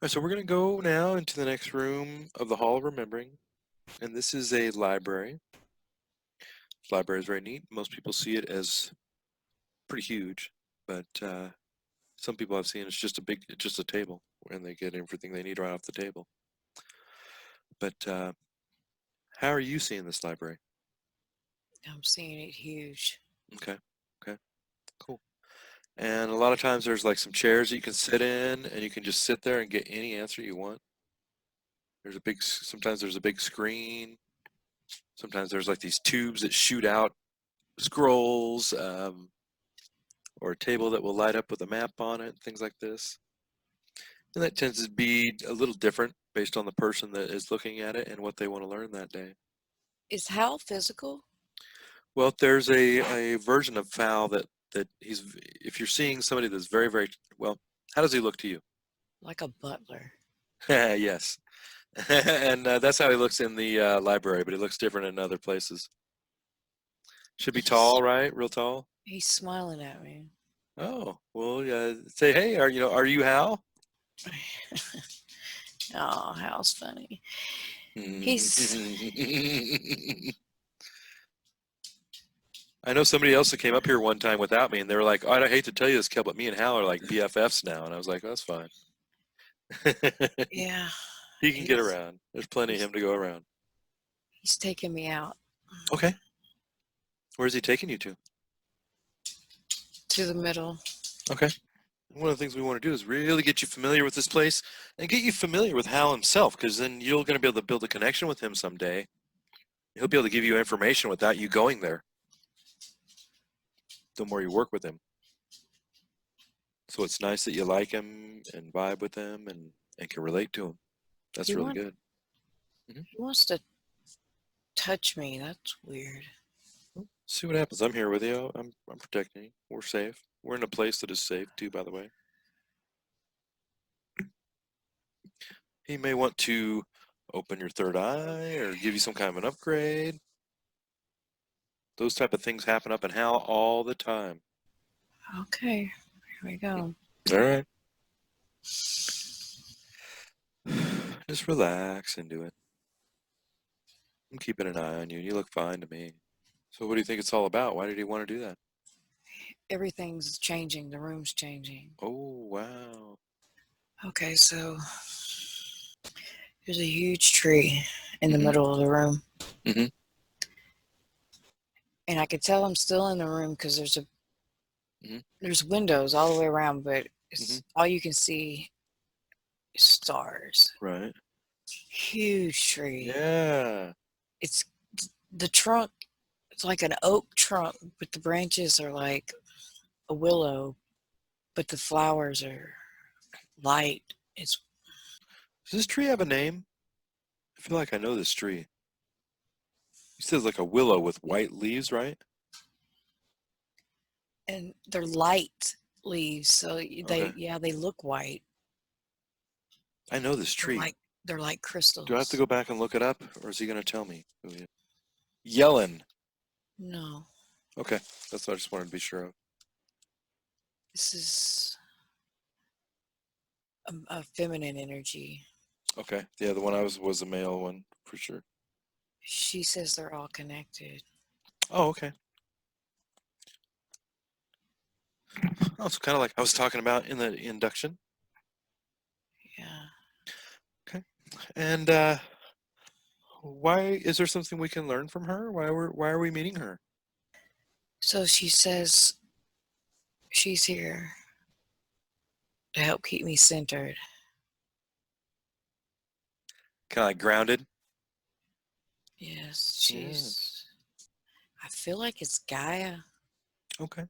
right, so we're going to go now into the next room of the Hall of Remembering, and this is a library. This library is very neat. Most people see it as pretty huge, but some people I've seen it's just a table, and they get everything they need right off the table. But how are you seeing this library? I'm seeing it huge. Okay, okay, cool. And a lot of times there's like some chairs that you can sit in, and you can just sit there and get any answer you want. Sometimes there's a big screen. Sometimes there's like these tubes that shoot out scrolls, or a table that will light up with a map on it, things like this. And that tends to be a little different based on the person that is looking at it and what they want to learn that day. Is Hal physical? Well, there's a version of Fowl that if you're seeing somebody that's very, very, well, how does he look to you? Like a butler. Yes. And that's how he looks in the library, but he looks different in other places. Should be He's, tall, right? Real tall. he's smiling at me. Oh, well, say, hey, are you Hal? Oh, Hal's funny. He's I know somebody else that came up here one time without me, and they were like, oh, I hate to tell you this, Kel, but me and Hal are like BFFs now. And I was like, oh, that's fine. yeah. He can get He's around. There's plenty of he's him to go around. he's taking me out Okay. Where's he taking you to? to the middle. Okay. One of the things we want to do is really get you familiar with this place and get you familiar with Hal himself, because then you're going to be able to build a connection with him someday. He'll be able to give you information without you going there the more you work with him. So it's nice that you like him and vibe with him and can relate to him. He That's really want good. Hmm. he wants to touch me. That's weird. See what happens. I'm here with you. I'm protecting you. We're safe. We're in a place that is safe too, by the way. He may want to open your third eye or give you some kind of an upgrade. Those type of things happen up in Hal all the time. Okay, here we go. All right. Just relax into it. I'm keeping an eye on you. You look fine to me. So what do you think it's all about? Why did he want to do that? Everything's changing. The room's changing. Oh, wow. Okay, so there's a huge tree in the Mm-hmm. middle of the room, Mm-hmm. and I can tell I'm still in the room because Mm-hmm. there's windows all the way around, but Mm-hmm. it's all you can see is stars. Right. Huge tree. Yeah. It's the trunk. It's like an oak trunk, but the branches are like a willow, but the flowers are light. It's Does this tree have a name? I feel like I know this tree. He says like a willow with white leaves, right? and they're light leaves, so Okay. they look white. I know this They're tree. like they're like Do I have to crystals. go back and look it up, or is he going to tell me? Yellen. No, Okay. That's what I just wanted to be sure of. this is a feminine energy. Okay. Yeah, the one I was a male one for sure. She says they're all connected. Oh, okay. Oh, it's kind of like I was talking about in the induction. Yeah. Okay. And why is there something we can learn from her? Why are we meeting her? So she says she's here to help keep me centered. Kind of like grounded. Yes, Yeah. she's. I feel like it's Gaia. Okay.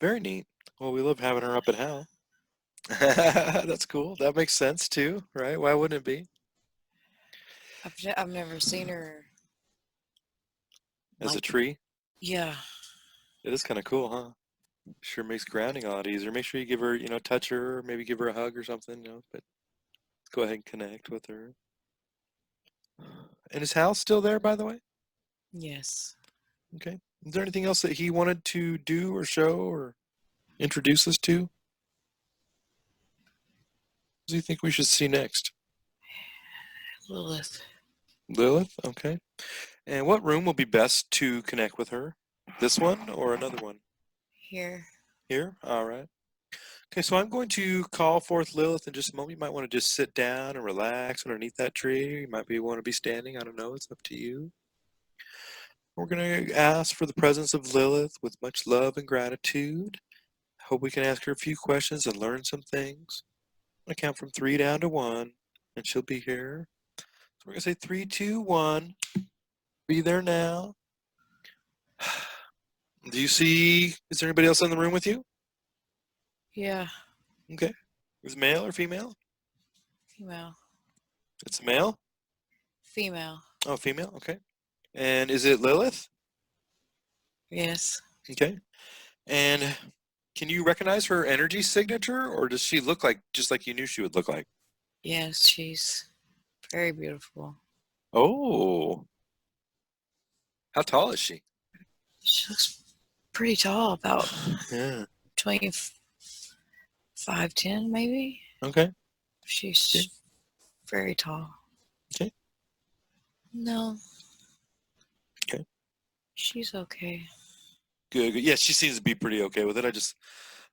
Very neat. Well, we love having her up at Hell. That's cool. That makes sense too, right? Why wouldn't it be? I've never seen her As a like. tree? Yeah. It is kind of cool, huh? Sure makes grounding a lot easier. Make sure you give her, touch her, or maybe give her a hug or something, but go ahead and connect with her. And is Hal still there, by the way? Yes. Okay. Is there anything else that he wanted to do or show or introduce us to? do you think we should see next? Lilith. Lilith? Okay. And what room will be best to connect with her? This one or another one? Here. Here? All right. Okay, so I'm going to call forth Lilith in just a moment. You might want to just sit down and relax underneath that tree. You might want to be standing. I don't know. It's up to you. We're going to ask for the presence of Lilith with much love and gratitude. Hope we can ask her a few questions and learn some things. I'm going to count from 3 down to 1, and she'll be here. So we're going to say 3, 2, 1. Be there now. Do you see, is there anybody else in the room with you? Yeah. Okay. Is it male or female? Female. It's a male? Female. Oh, female? Okay. And is it Lilith? Yes. Okay. And can you recognize her energy signature, or does she look like just like you knew she would look like? Yes, she's very beautiful. Oh. How tall is she? She looks pretty tall, about Yeah. 5'10", maybe. Okay. She's Okay. very tall. Okay. No. Okay. She's okay. Good. Yeah, she seems to be pretty okay with it. I just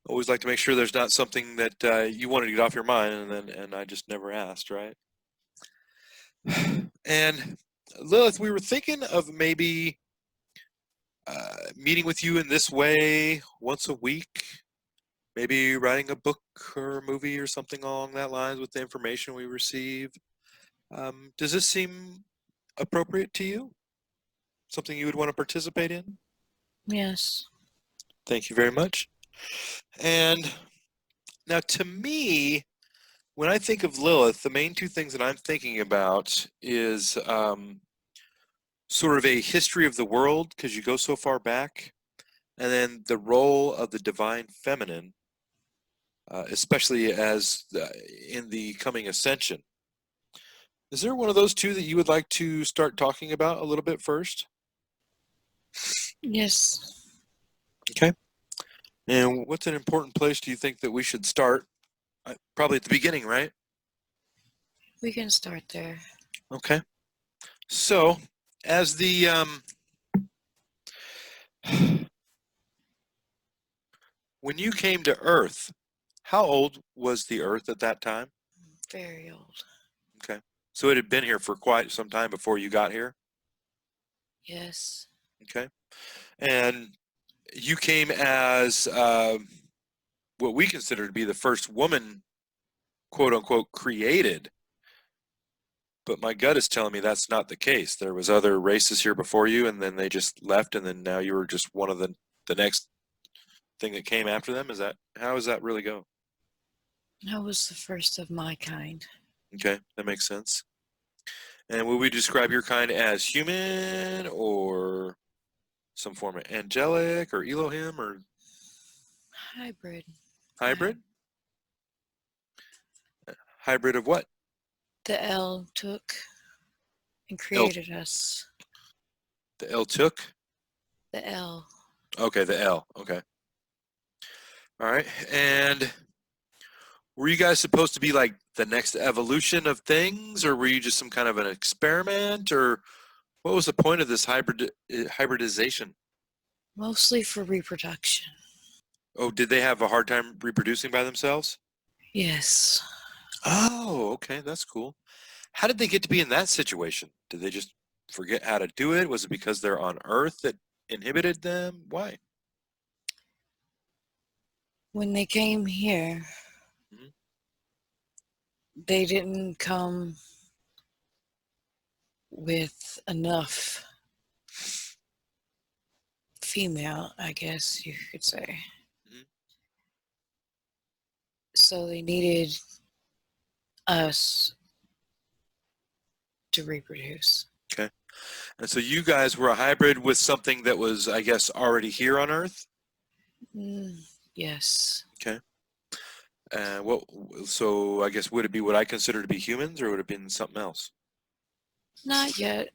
always like to make sure there's not something that you wanted to get off your mind, and I just never asked, right? And Lilith, we were thinking of maybe meeting with you in this way once a week, maybe writing a book or a movie or something along that lines with the information we receive. Does this seem appropriate to you? Something you would want to participate in? Yes. Thank you very much. And now, to me, when I think of Lilith, the main two things that I'm thinking about is sort of a history of the world, because you go so far back, and then the role of the divine feminine, especially as in the coming ascension. Is there one of those two that you would like to start talking about a little bit first? Yes. Okay. And what's an important place do you think that we should start? Probably at the beginning, right? We can start there. Okay. So, as the when you came to Earth, how old was the Earth at that time? Very old. Okay. So it had been here for quite some time before you got here? Yes. Okay. And you came as what we consider to be the first woman, quote unquote, created. But my gut is telling me that's not the case. There was other races here before you, and then they just left, and then now you were just one of the next thing that came after them. Is that how does that really go? I was the first of my kind. Okay, that makes sense. And would we describe your kind as human or some form of angelic or Elohim or Hybrid. hybrid? Hybrid of what? The L took and El, created us. the L took? The L. Okay, the L. Okay. All right. And were you guys supposed to be like the next evolution of things, or were you just some kind of an experiment, or what was the point of this hybridization? Mostly for reproduction. Oh, did they have a hard time reproducing by themselves? Yes. Oh, okay, that's cool. How did they get to be in that situation? Did they just forget how to do it? Was it because they're on Earth that inhibited them? Why? When they came here, Mhm. they didn't come with enough female, I guess you could say. Mhm. So they needed us to reproduce. Okay. And so you guys were a hybrid with something that was, I guess, already here on Earth? Yes. Okay. What? So I guess would it be what I consider to be humans, or would it have been something else? Not yet.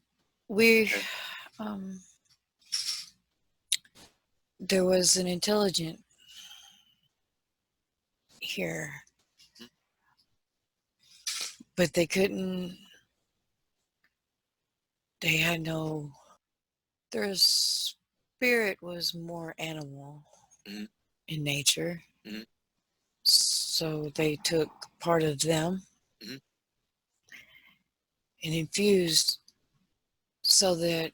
We, Okay. um, there was an intelligent here. but they couldn't, they had no, their spirit was more animal Mhm. in nature. Mhm. So they took part of them Mhm. and infused so that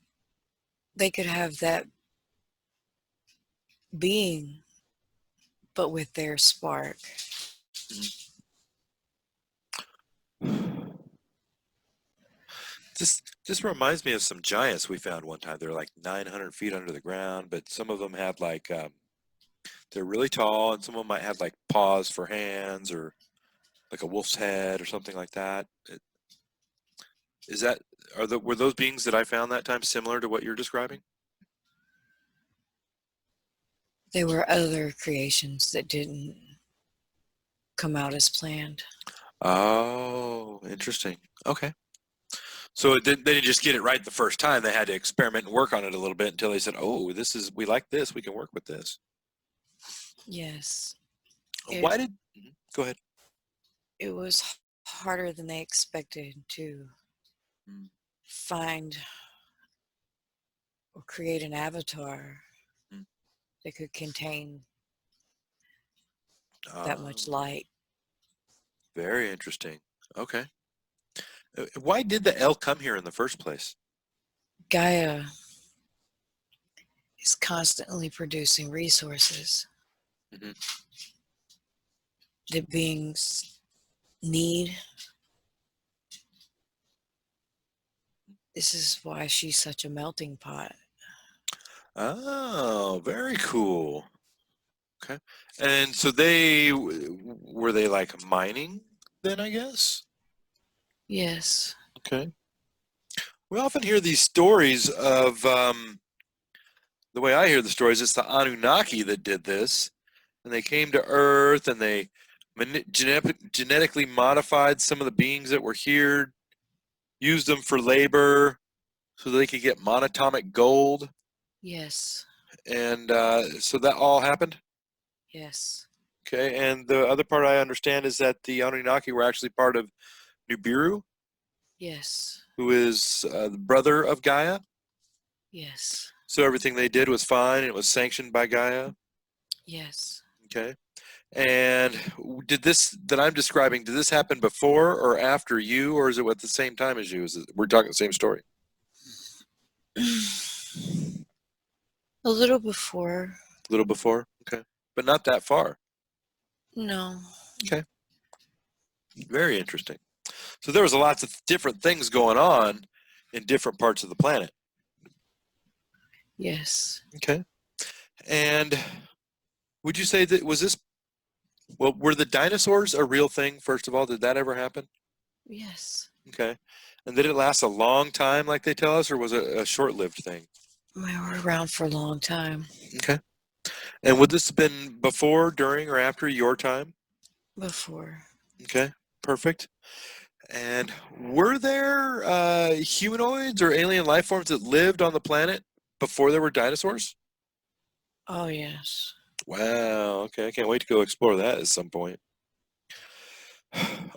they could have that being, but with their spark. This reminds me of some giants we found one time. They're like 900 feet under the ground, but some of them had like they're really tall, and some of them might have like paws for hands, or like a wolf's head, or something like that. Is that were those beings that I found that time similar to what you're describing? There were other creations that didn't come out as planned. Oh, interesting. Okay. So they didn't just get it right the first time. They had to experiment and work on it a little bit until they said, "Oh, we like this. We can work with this." Yes. Why did? Go ahead. It was harder than they expected to Mm. find or create an avatar Mm. that could contain that much Oh, light. very interesting. Okay. Why did the elk come here in the first place? Gaia is constantly producing resources Mhm. that beings need. This is why she's such a melting pot. Oh, very cool. Okay. And so were they like mining then, I guess? Yes. Okay. We often hear these stories of, the way I hear the stories, it's the Anunnaki that did this. And they came to Earth and they genetically modified some of the beings that were here, used them for labor so they could get monatomic gold. Yes. And so that all happened. Yes. Okay. And the other part I understand is that the Anunnaki were actually part of Nubiru, Yes. who is the brother of Gaia. Yes. So everything they did was fine and it was sanctioned by Gaia. Yes. Okay. And did this that I'm describing, did this happen before or after you, or is it at the same time as you? We're talking the same story? A little before. A little before? Okay. But not that far. No. Okay. Very interesting. So there was lots of different things going on in different parts of the planet. Yes. Okay. And would you say that well, were the dinosaurs a real thing, first of all? Did that ever happen? Yes. Okay. And did it last a long time, like they tell us, or was it a short-lived thing? We were around for a long time. Okay. And would this have been before, during, or after your time? Before. Okay. Perfect. And were there humanoids or alien life forms that lived on the planet before there were dinosaurs? Oh, yes. Wow. Okay. I can't wait to go explore that at some point.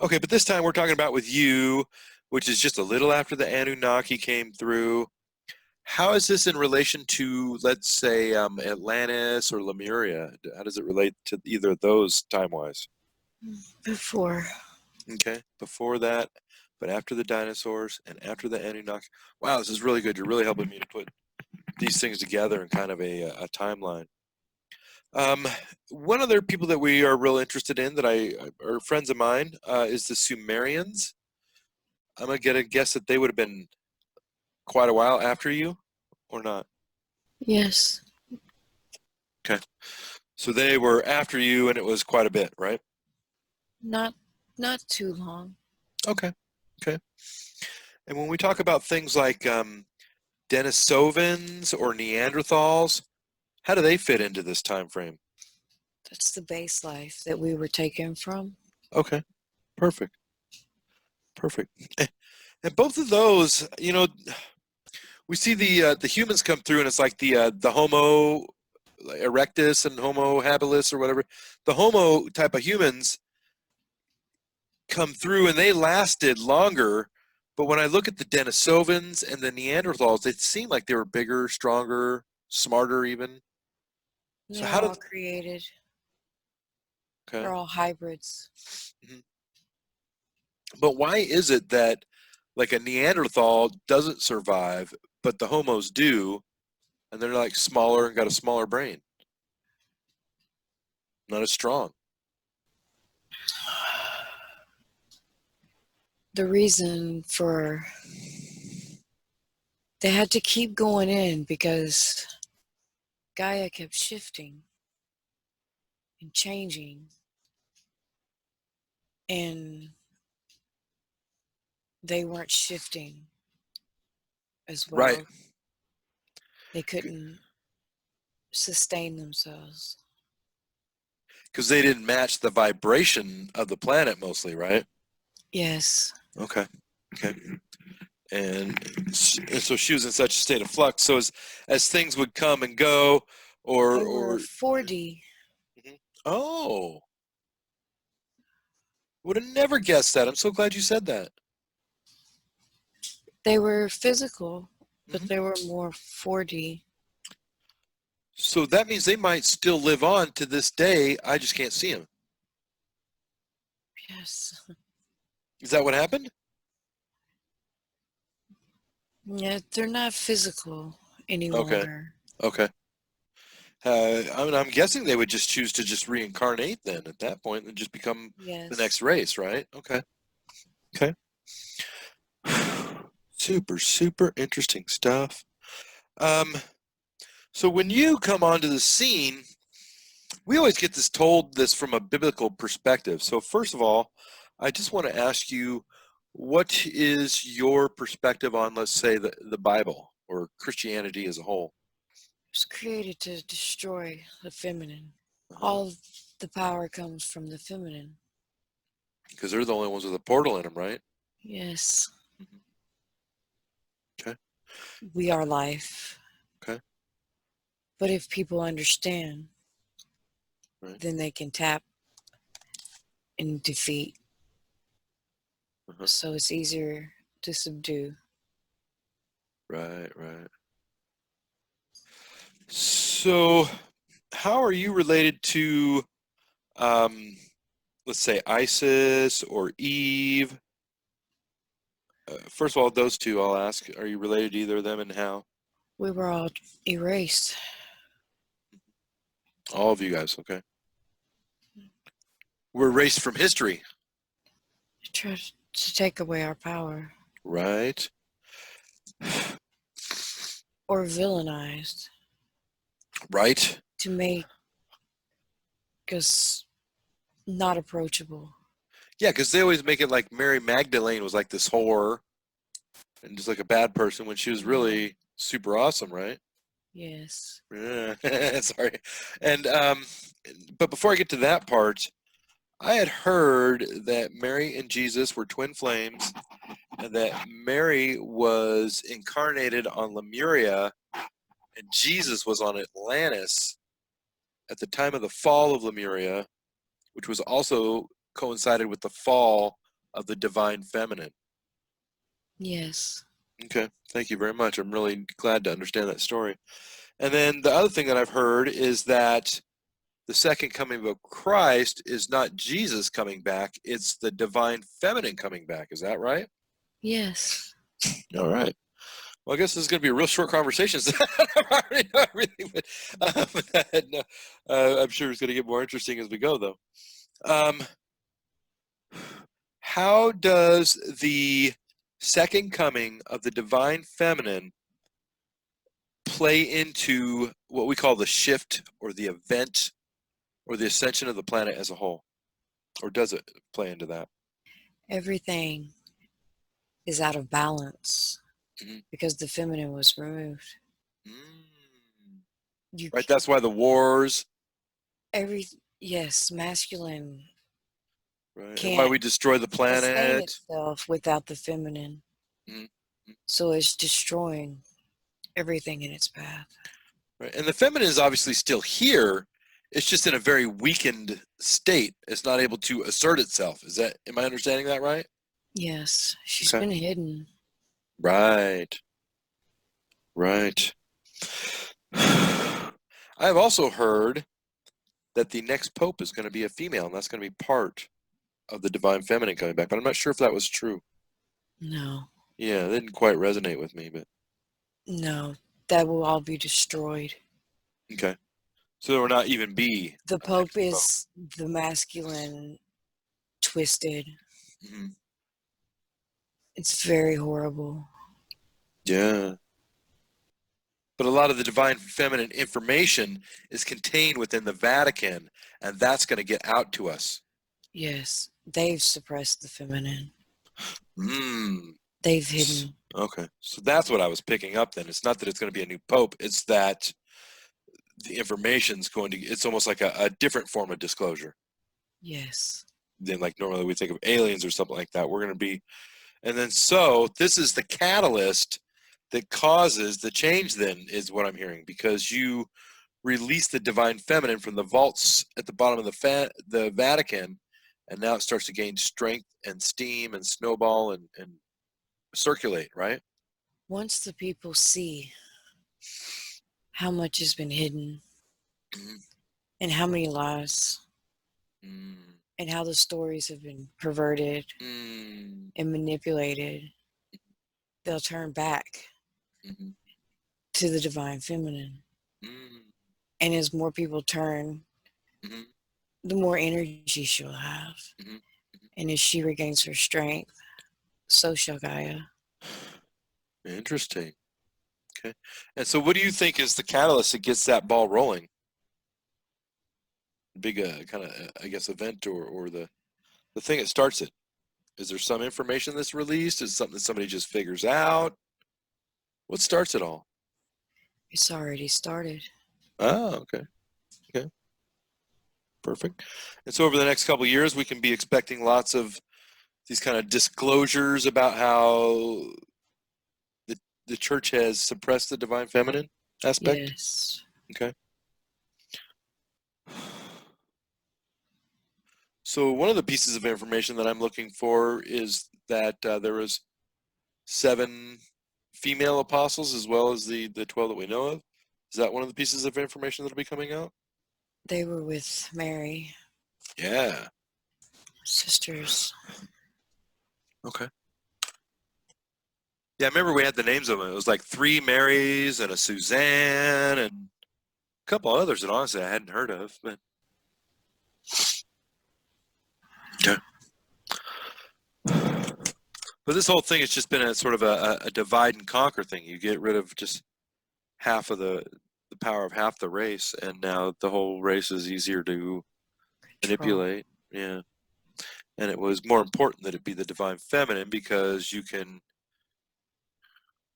Okay, but this time we're talking about with you, which is just a little after the Anunnaki came through. How is this in relation to, let's say, Atlantis or Lemuria? How does it relate to either of those time-wise? Before. Okay, before that, but after the dinosaurs and after the Anunnaki. Wow, this is really good. You're really helping me to put these things together in kind of a timeline. Um, one of the people that we are real interested in that are friends of mine is the Sumerians. I'm gonna get a guess that they would have been quite a while after you, or not. Yes. Okay, so they were after you, and it was quite a bit, right? Not too long. Okay, okay. And when we talk about things like Denisovans or Neanderthals, how do they fit into this time frame? That's the base life that we were taken from. Okay, perfect, perfect. And both of those, we see the humans come through, and it's like the Homo erectus and Homo habilis or whatever. The Homo type of humans come through, and they lasted longer. But when I look at the Denisovans and the Neanderthals, they seem like they were bigger, stronger, smarter even. So They're how all did... created. Okay. They're all hybrids. Mhm. But why is it that like a Neanderthal doesn't survive, but the Homos do, and they're like smaller and got a smaller brain? Not as strong. The reason for they had to keep going in because Gaia kept shifting and changing, and they weren't shifting as well. Right. They couldn't sustain themselves. Because they didn't match the vibration of the planet mostly, right? Yes. Okay. Okay. And so she was in such a state of flux. So as things would come and go, They were or 4D. Mhm. Oh, would have never guessed that. I'm so glad you said that. They were physical, but Mhm. they were more 4D. So that means they might still live on to this day. I just can't see them. Yes. Is that what happened? Yeah, they're not physical any Okay. longer. Okay. I mean, I'm guessing they would just choose to just reincarnate then at that point and just become the Yes. next race, right? Okay. Okay. Super, super interesting stuff. Um, so when you come onto the scene, we always get this from a biblical perspective. So first of all, I just want to ask you, what is your perspective on, let's say, the Bible or Christianity as a whole? It was created to destroy the feminine. Uh-huh. All the power comes from the feminine. Because they're the only ones with a portal in them, right? Yes. Okay. We are life. Okay. But if people understand, Right. then they can tap and defeat. Uh-huh. So it's easier to subdue. Right, right. So, how are you related to, let's say, Isis or Eve? First of all, those two I'll ask. Are you related to either of them, and how? We were all erased. All of you guys, okay. We're erased from history. They tried to take away our power. Right. Or villainized Right. to make us not approachable. Yeah, because they always make it like Mary Magdalene was like this whore and just like a bad person when she was really super awesome, right? Yes. Yeah. Sorry. And but before I get to that part, I had heard that Mary and Jesus were twin flames, and that Mary was incarnated on Lemuria, and Jesus was on Atlantis at the time of the fall of Lemuria, which was also coincided with the fall of the divine feminine. Yes. Okay, thank you very much. I'm really glad to understand that story. And then the other thing that I've heard is that the second coming of Christ is not Jesus coming back, it's the divine feminine coming back. Is that right? Yes. All right. Well, I guess this is going to be a real short conversation. I already know everything, but no, I'm sure it's going to get more interesting as we go, though. How does the second coming of the divine feminine play into what we call the shift or the event or the ascension of the planet as a whole? Or does it play into that? Everything is out of balance because the feminine was removed. You Right, that's why the wars, yes, masculine right, and why can't we destroy the sustain planet. itself without the feminine. Mhm. So it's destroying everything in its path. Right, and the feminine is obviously still here. It's just in a very weakened state. It's not able to assert itself. Am I understanding that right? Yes, she's Okay. been hidden. Right. Right. I've also heard that the next pope is going to be a female, and that's going to be part of the divine feminine coming back. But I'm not sure if that was true. No, Yeah, it didn't quite resonate with me, but no, that will all be destroyed. okay. So there will not even be The a next Pope pope. is the masculine twisted. Hmm. It's very horrible. Yeah. But a lot of the divine feminine information is contained within the Vatican, and that's going to get out to us. Yes, they've suppressed the feminine. Mm. They've hidden. Okay. So that's what I was picking up then. It's not that it's going to be a new pope, it's that the information's going to, it's almost like a different form of disclosure Yes. than like normally we think of aliens or something like that. We're going to be, and then so this is the catalyst that causes the change then is what I'm hearing, because you release the divine feminine from the vaults at the bottom of the Vatican, and now it starts to gain strength and steam and snowball and circulate, right? Once the people see how much has been hidden Mm-hmm. and how many lies Mm. and how the stories have been perverted Mm. and manipulated, they'll turn back Mm-hmm. to the divine feminine. Mm. And as more people turn, Mm-hmm. the more energy she'll have. Mm-hmm. And as she regains her strength, so shall Gaia. Interesting. Okay. And so what do you think is the catalyst that gets that ball rolling? Big kind of I guess event or the thing that starts it. Is there some information that's released? Is it something that somebody just figures out? What starts it all? It's already started. Oh, okay. Okay. Perfect. And so over the next couple of years, we can be expecting lots of these kind of disclosures about how the church has suppressed the divine feminine aspect. Yes. Okay. So one of the pieces of information that I'm looking for is that there was 7 female apostles as well as the 12 that we know of. Is that one of the pieces of information that'll be coming out? They were with Mary, Yeah. sisters. Okay. Yeah, I remember we had the names of them. It was like 3 Marys and a Suzanne and a couple others that honestly I hadn't heard of. But okay. But this whole thing has just been a sort of a divide and conquer thing. You get rid of just half of the power of half the race, and now the whole race is easier to manipulate. Yeah. And it was more important that it be the divine feminine because you can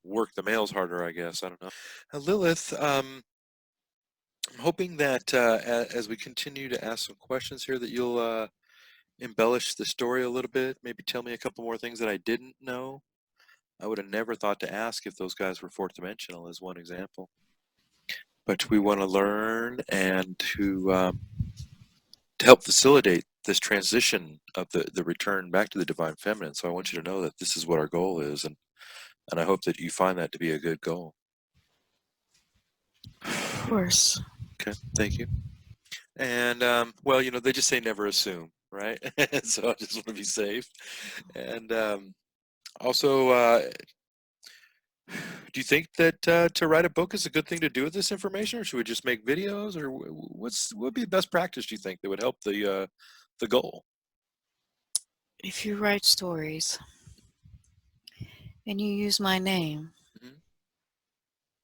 work the males harder, I guess. I don't know. Lilith, I'm hoping that as we continue to ask some questions here, that you'll embellish the story a little bit. Maybe tell me a couple more things that I didn't know. I would have never thought to ask if those guys were fourth dimensional, as one example. But we want to learn and to help facilitate this transition of the return back to the divine feminine. So I want you to know that this is what our goal is, and I hope that you find that to be a good goal. Of course. Okay, thank you. And well, they just say never assume, right? So I just want to be safe. And also, do you think that to write a book is a good thing to do with this information, or should we just make videos, or what would be the best practice, do you think, that would help the goal? If you write stories and you use my name, Mhm.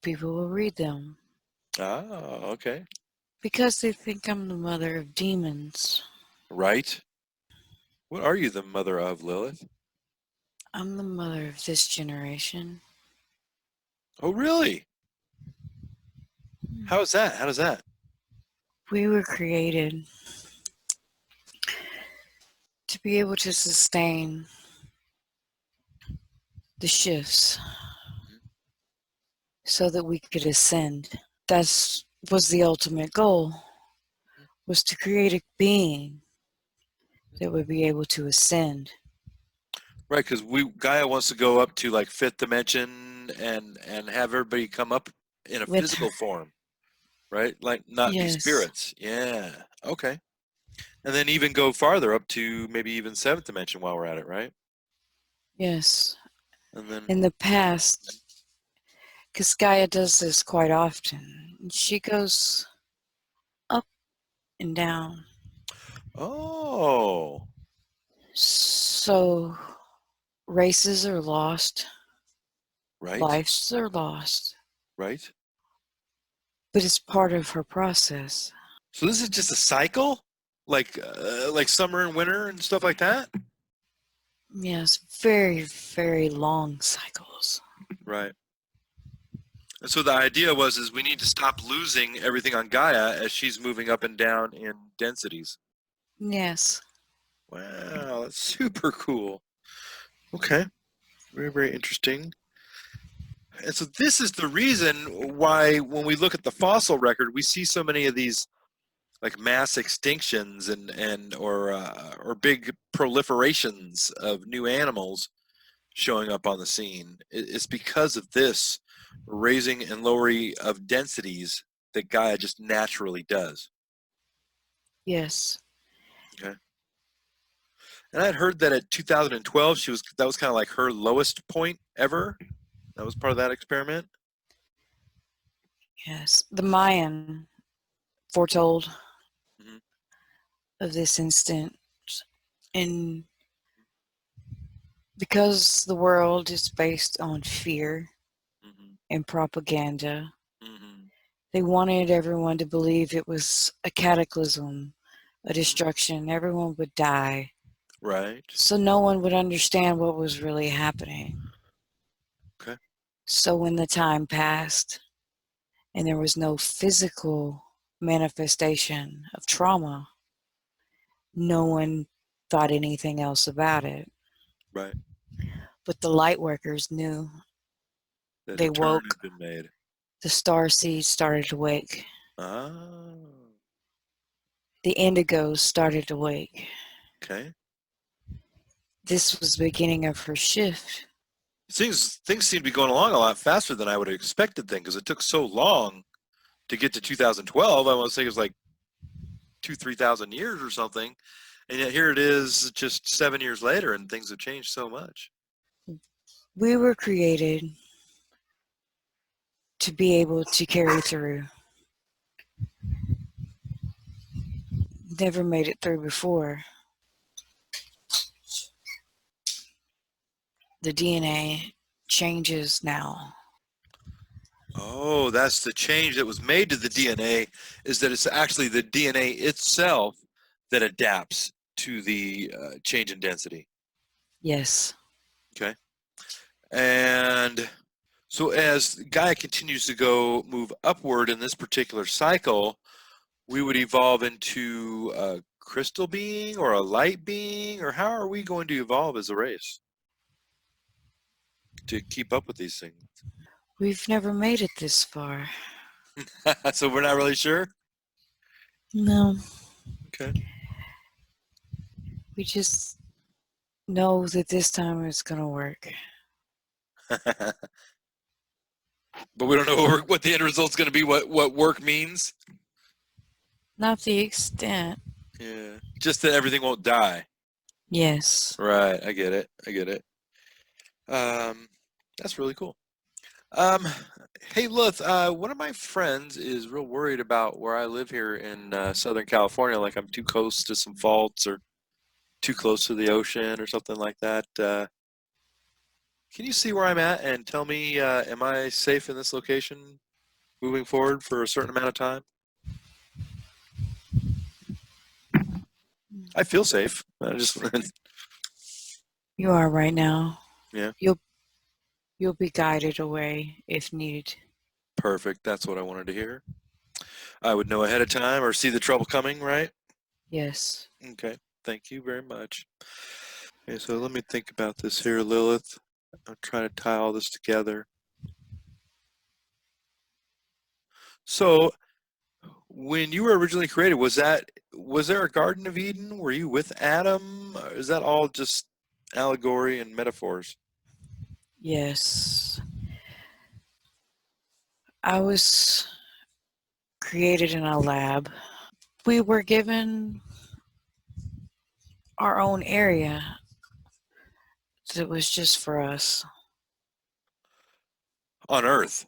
people will read them Ah, okay. because they think I'm the mother of demons. Right. What are you the mother of, Lilith? I'm the mother of this generation. Oh, really? How is that? How does that? We were created to be able to sustain the shifts so that we could ascend. That was the ultimate goal. was to create a being that would be able to ascend. Right, because Gaia wants to go up to like fifth dimension and have everybody come up in a With physical form, right? Like not be Yes. spirits. Yeah. Okay. And then even go farther up to maybe even seventh dimension while we're at it, right? Yes. And then In the past, because Gaia does this quite often, she goes up and down. oh, So races are lost, right, lives are lost, right. but it's part of her process. So this is just a cycle, like summer and winter and stuff like that, Yes, very, very long cycles. right? And so the idea is we need to stop losing everything on Gaia as she's moving up and down in densities. Yes. Wow, that's super cool. Okay, very, very interesting. And so this is the reason why when we look at the fossil record, we see so many of these like mass extinctions or big proliferations of new animals showing up on the scene. It's because of this raising and lowering of densities that Gaia just naturally does. Yes. Okay. And I'd heard that at 2012, that was kind of like her lowest point ever. That was part of that experiment. Yes. The Mayan foretold Mm-hmm. of this instant. And because the world is based on fear Mm-hmm. and propaganda, Mm-hmm. they wanted everyone to believe it was a cataclysm, a Mm-hmm. destruction. Everyone would die. Right. So no one would understand what was really happening. Okay. So when the time passed and there was no physical manifestation of trauma, no one thought anything else about it. Right. But the light workers knew. That a They turn woke. had been made. The star seeds started to wake. Oh. The indigos started to wake. Okay. This was the beginning of her shift. Things seem to be going along a lot faster than I would have expected then, because it took so long to get to 2012. I want to say it was like 3,000 years or something, and yet here it is, just 7 years later, and things have changed so much. We were created to be able to carry through. Never made it through before. The DNA changes now. Oh, that's the change that was made to the DNA, is that it's actually the DNA itself that adapts to the change in density. Yes. Okay. And so as Gaia continues to move upward in this particular cycle, we would evolve into a crystal being or a light being, or how are we going to evolve as a race to keep up with these things? We've never made it this far. So we're not really sure? No. Okay. We just know that this time it's going to work. But we don't know what the end result's going to be, what work means. Not the extent. Yeah. Just that everything won't die. Yes. Right. I get it. I get it. That's really cool. Um, hey, Lilith, one of my friends is real worried about where I live here in Southern California, like I'm too close to some faults or too close to the ocean or something like that. Can you see where I'm at and tell me, am I safe in this location moving forward for a certain amount of time? I feel safe. I just, You are right now. yeah, You'll be guided away if needed. perfect. That's what I wanted to hear. I would know ahead of time or see the trouble coming, right? Yes. Okay. Thank you very much. Okay, so let me think about this here, Lilith. I'm trying to tie all this together. So When you were originally created, was there a Garden of Eden? Were you with Adam? Or is that all just allegory and metaphors? Yes. I was created in a lab. We were given our own area that was just for us. On Earth.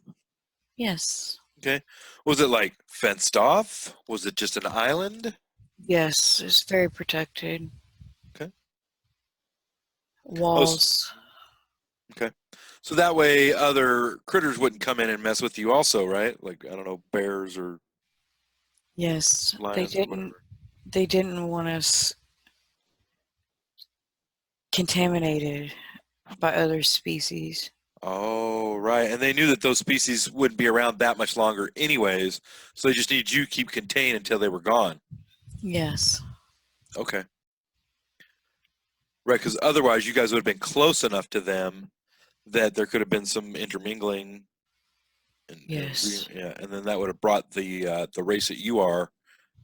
Yes. Okay. Was it like fenced off? Was it just an island? Yes, it's very protected. Okay. Oh, Walls. okay. So that way other critters wouldn't come in and mess with you also, right? Like, I don't know, bears or Yes, lions or whatever. they didn't want us contaminated by other species. Oh, right. And they knew that those species wouldn't be around that much longer anyways, so they just needed you to keep contained until they were gone. Yes. Okay. Right, because otherwise you guys would have been close enough to them that there could have been some intermingling Yes. yeah, and then that would have brought the race that you are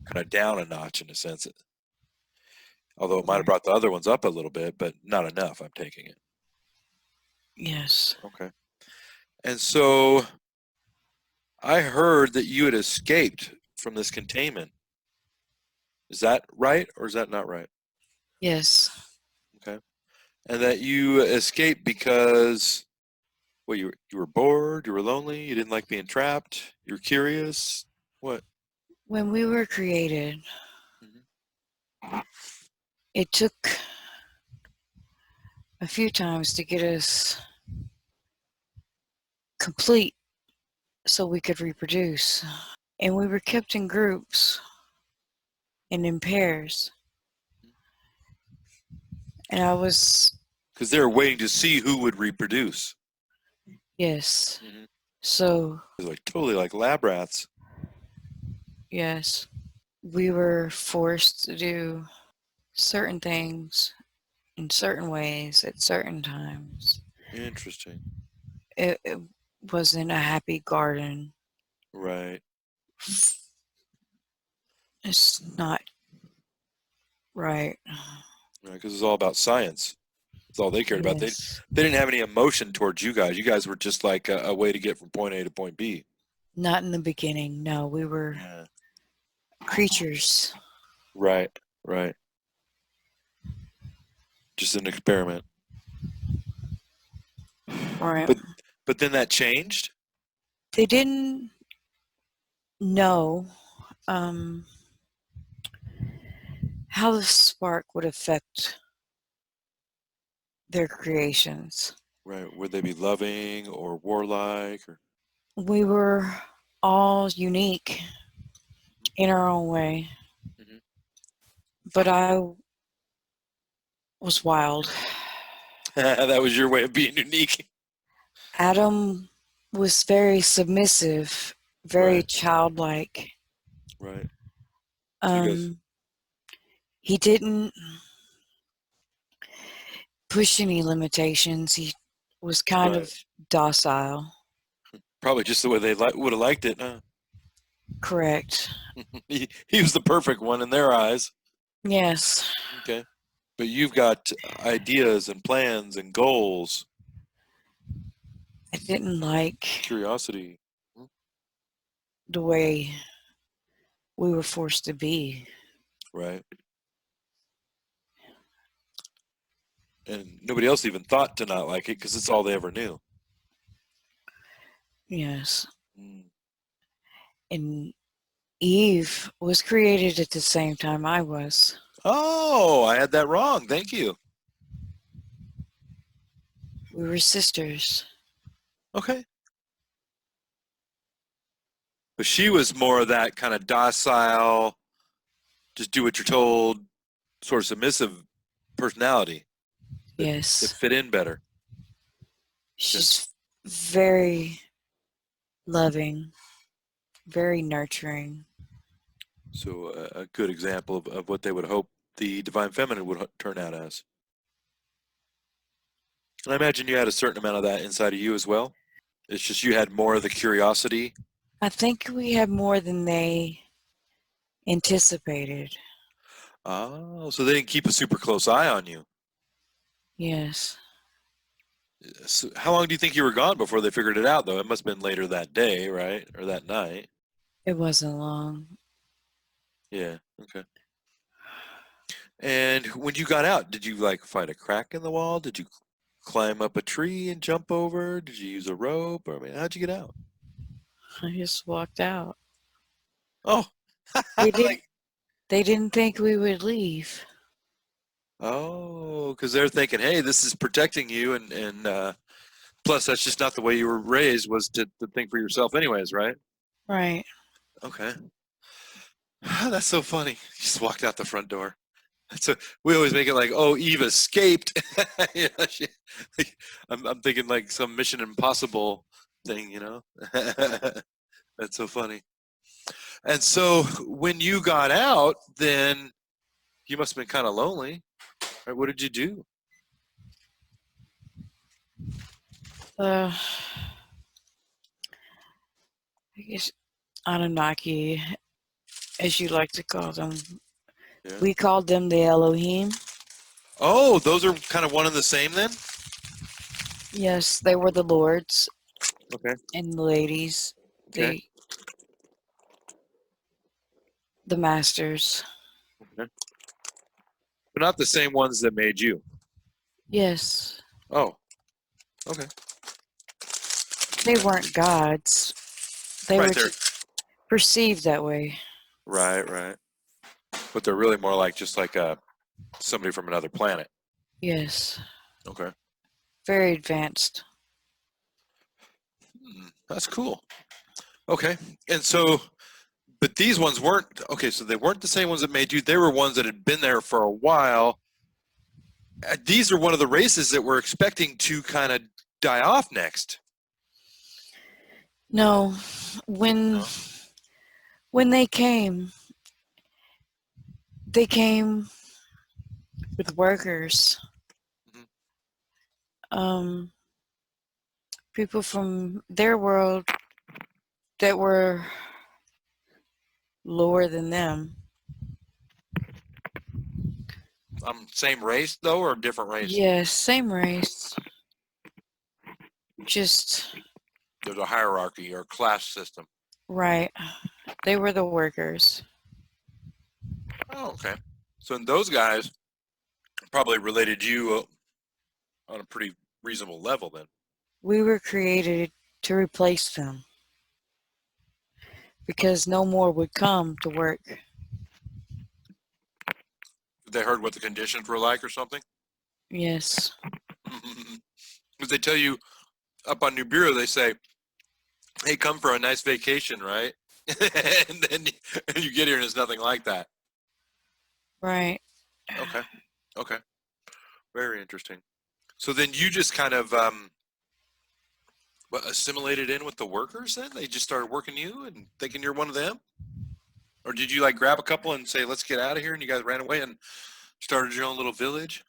kind of down a notch in a sense. Although it might have Right. brought the other ones up a little bit, but not enough, I'm taking it. Yes. Okay. And so I heard that you had escaped from this containment. Is that right or is that not right? Yes. Okay. And that you escaped because well, you were bored, you were lonely, you didn't like being trapped, you were curious. What? When we were created, Mhm. it took a few times to get us complete so we could reproduce. And we were kept in groups and in pairs. And I was, Because they were waiting to see who would reproduce. yes. Mm-hmm. So, It was like totally like lab rats. yes, we were forced to do certain things in certain ways at certain times. Interesting. It wasn't a happy garden. Right. It's not right. Because it's all about science. That's all they cared about. Yes. They didn't have any emotion towards you guys. You guys were just like a way to get from point A to point B. Not in the beginning. No, we were Yeah. creatures. Right. Right. Just an experiment. Right. But but then that changed. They didn't know um, how the spark would affect their creations. Right. Would they be loving or warlike or? We were all unique in our own way, Mm-hmm. but I was wild. That was your way of being unique. Adam was very submissive, very Right. childlike. Right. So you guys Um, he didn't push any limitations. He was kind right. of docile. Probably just the way they would have liked it. Huh? Correct. He was the perfect one in their eyes. Yes. Okay. But you've got ideas and plans and goals, I didn't like curiosity. the way we were forced to be. Right. And nobody else even thought to not like it because it's all they ever knew. Yes. Mm. And Eve was created at the same time I was. Oh, I had that wrong. Thank you. We were sisters. Okay. But she was more of that kind of docile, just do what you're told, sort of submissive personality that Yes. fit in better. She's very loving, very nurturing. So a good example of what they would hope the divine feminine would turn out as. And I imagine you had a certain amount of that inside of you as well. It's just you had more of the curiosity. I think we had more than they anticipated. Oh, so they didn't keep a super close eye on you. Yes. So how long do you think you were gone before they figured it out, though? It must have been later that day, right? Or that night. It wasn't long. Yeah, okay. And when you got out, did you like find a crack in the wall? Did you climb up a tree and jump over? Did you use a rope? Or, I mean, how'd you get out? I just walked out. Oh, They like, didn't they didn't think we would leave. oh, because they're thinking, hey, this is protecting you, and plus that's just not the way you were raised, was to think for yourself anyways, right? Right. Okay. That's so funny. You just walked out the front door. So we always make it like, oh, Eve escaped. You know, I'm thinking like some Mission Impossible thing, you know? That's so funny. And so when you got out, then you must have been kind of lonely. Right? What did you do? I guess Annunaki, as you like to call them. Yeah. We called them the Elohim. Oh, those are kind of one and the same then? Yes, they were the lords Okay. and the ladies. Okay. The masters. Okay. But not the same ones that made you. Yes. Oh, okay. They weren't gods. They Right were there. perceived that way. Right, right. But they're really more like just like somebody from another planet. Yes. Okay. Very advanced. That's cool. Okay. And so, but these ones weren't, okay, so they weren't the same ones that made you. They were ones that had been there for a while. These are one of the races that we're expecting to kind of die off next. No, when No? when they came with workers. Mhm. People from their world that were lower than them. Same race though, or different race? Yes, same race. Just There's a hierarchy or class system. right. They were the workers. Oh, okay. So those guys probably related you on a pretty reasonable level then. We were created to replace them because no more would come to work. They heard what the conditions were like or something? Yes. Because they tell you up on Nubiru, they say, hey, come for a nice vacation, right? And then you get here and it's nothing like that. Right. Okay. Okay. Very interesting. So then you just kind of assimilated in with the workers then? They just started working you and thinking you're one of them? Or did you like grab a couple and say, let's get out of here, and you guys ran away and started your own little village?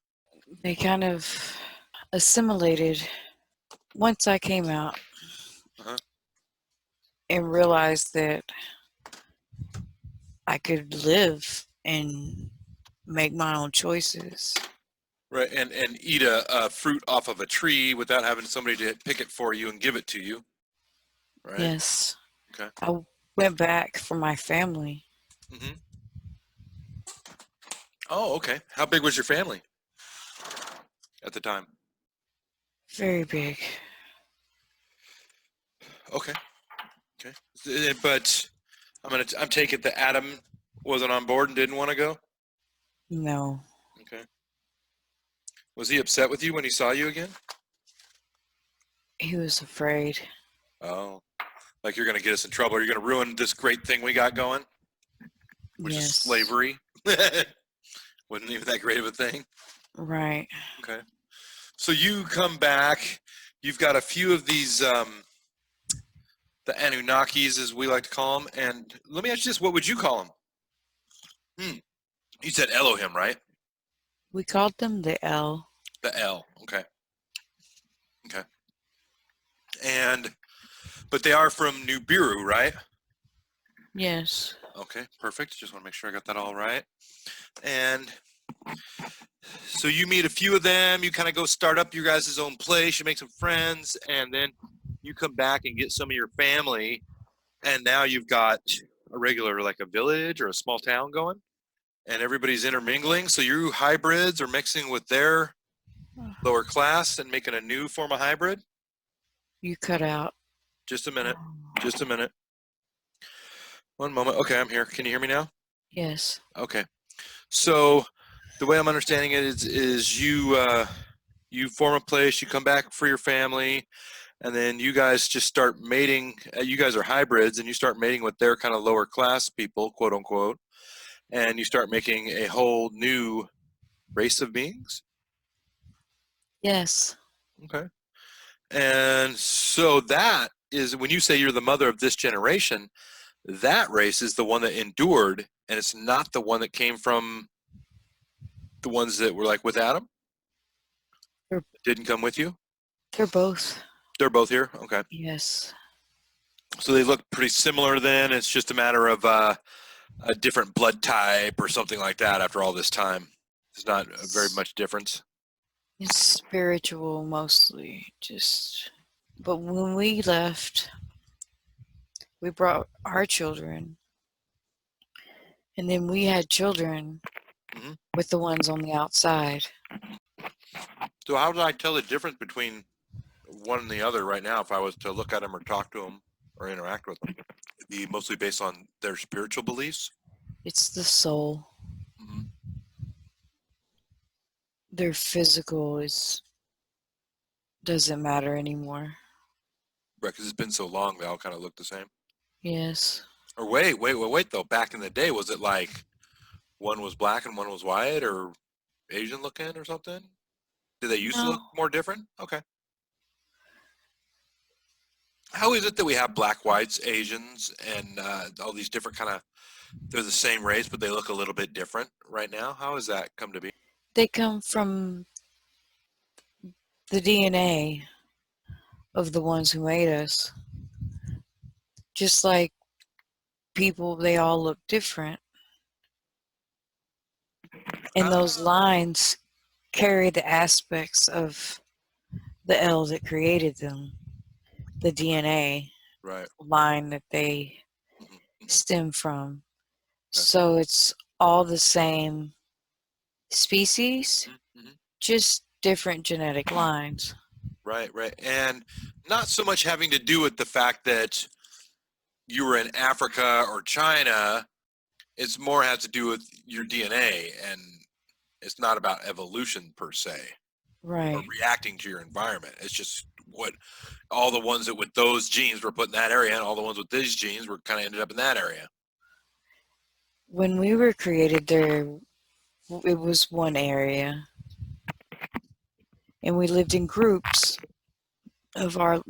They kind of assimilated once I came out and realized that I could live and make my own choices. Right, and eat a fruit off of a tree without having somebody to pick it for you and give it to you, right? Yes. Okay. I went back for my family. Mm-hmm. Oh, okay. How big was your family at the time? Very big. Okay. Okay. But I'm taking that Adam wasn't on board and didn't want to go? No. Okay. Was he upset with you when he saw you again? He was afraid. Oh. Like you're going to get us in trouble. You're going to ruin this great thing we got going, which is Yes. slavery. Wasn't even that great of a thing. Right. Okay. So you come back. You've got a few of these, the Annunakis, as we like to call them. And let me ask you this: what would you call them? You said Elohim, right? We called them the L. The L. Okay. Okay. But they are from Nubiru, right? Yes. Okay, perfect. Just want to make sure I got that all right. And so you meet a few of them, you kind of go start up your guys' own place, you make some friends, and then you come back and get some of your family, and now you've got a regular, like a village or a small town going, and everybody's intermingling. So you hybrids are mixing with their lower class and making a new form of hybrid. You cut out. Just a minute. Just a minute. One moment. Okay, I'm here. Can you hear me now? Yes. Okay. So the way I'm understanding it is you form a place, you come back for your family, and then you guys just start mating. You guys are hybrids, and you start mating with their kind of lower class people, quote unquote, and you start making a whole new race of beings. Yes. Okay. And so that is when you say you're the mother of this generation, that race is the one that endured, and it's not the one that came from the ones that were like with Adam. They're, Didn't come with you. they're both. They're both here. Okay. Yes. So they look pretty similar then. It's just a matter of a different blood type or something like that after all this time. It's not very much difference. It's spiritual mostly. But when we left, we brought our children, and then we had children Mhm. with the ones on the outside. So how do I tell the difference between one and the other right now if I was to look at them or talk to them or interact with them? It'd be mostly based on their spiritual beliefs. It's the soul. Mm-hmm. Their physical doesn't matter anymore. Right, because it's been so long, they all kind of look the same. Yes. Or wait, though. Back in the day, was it like one was black and one was white or Asian looking or something? Did they used to look No. more different? Okay. How is it that we have black, whites, Asians, and all these different kind of, they're the same race, but they look a little bit different right now? How has that come to be? They come from the DNA of the ones who made us. Just like people, they all look different. And those lines carry the aspects of the L that created them, the DNA Right. line that they Mm-hmm. stem from. Okay. So it's all the same species, Mm-hmm. just different genetic lines. Right, right. And not so much having to do with the fact that you were in Africa or China. It's more has to do with your DNA, and it's not about evolution per se or Right. reacting to your environment. It's just what all the ones that with those genes were put in that area, and all the ones with these genes were kind of ended up in that area. When we were created, it was one area, and we lived in groups of our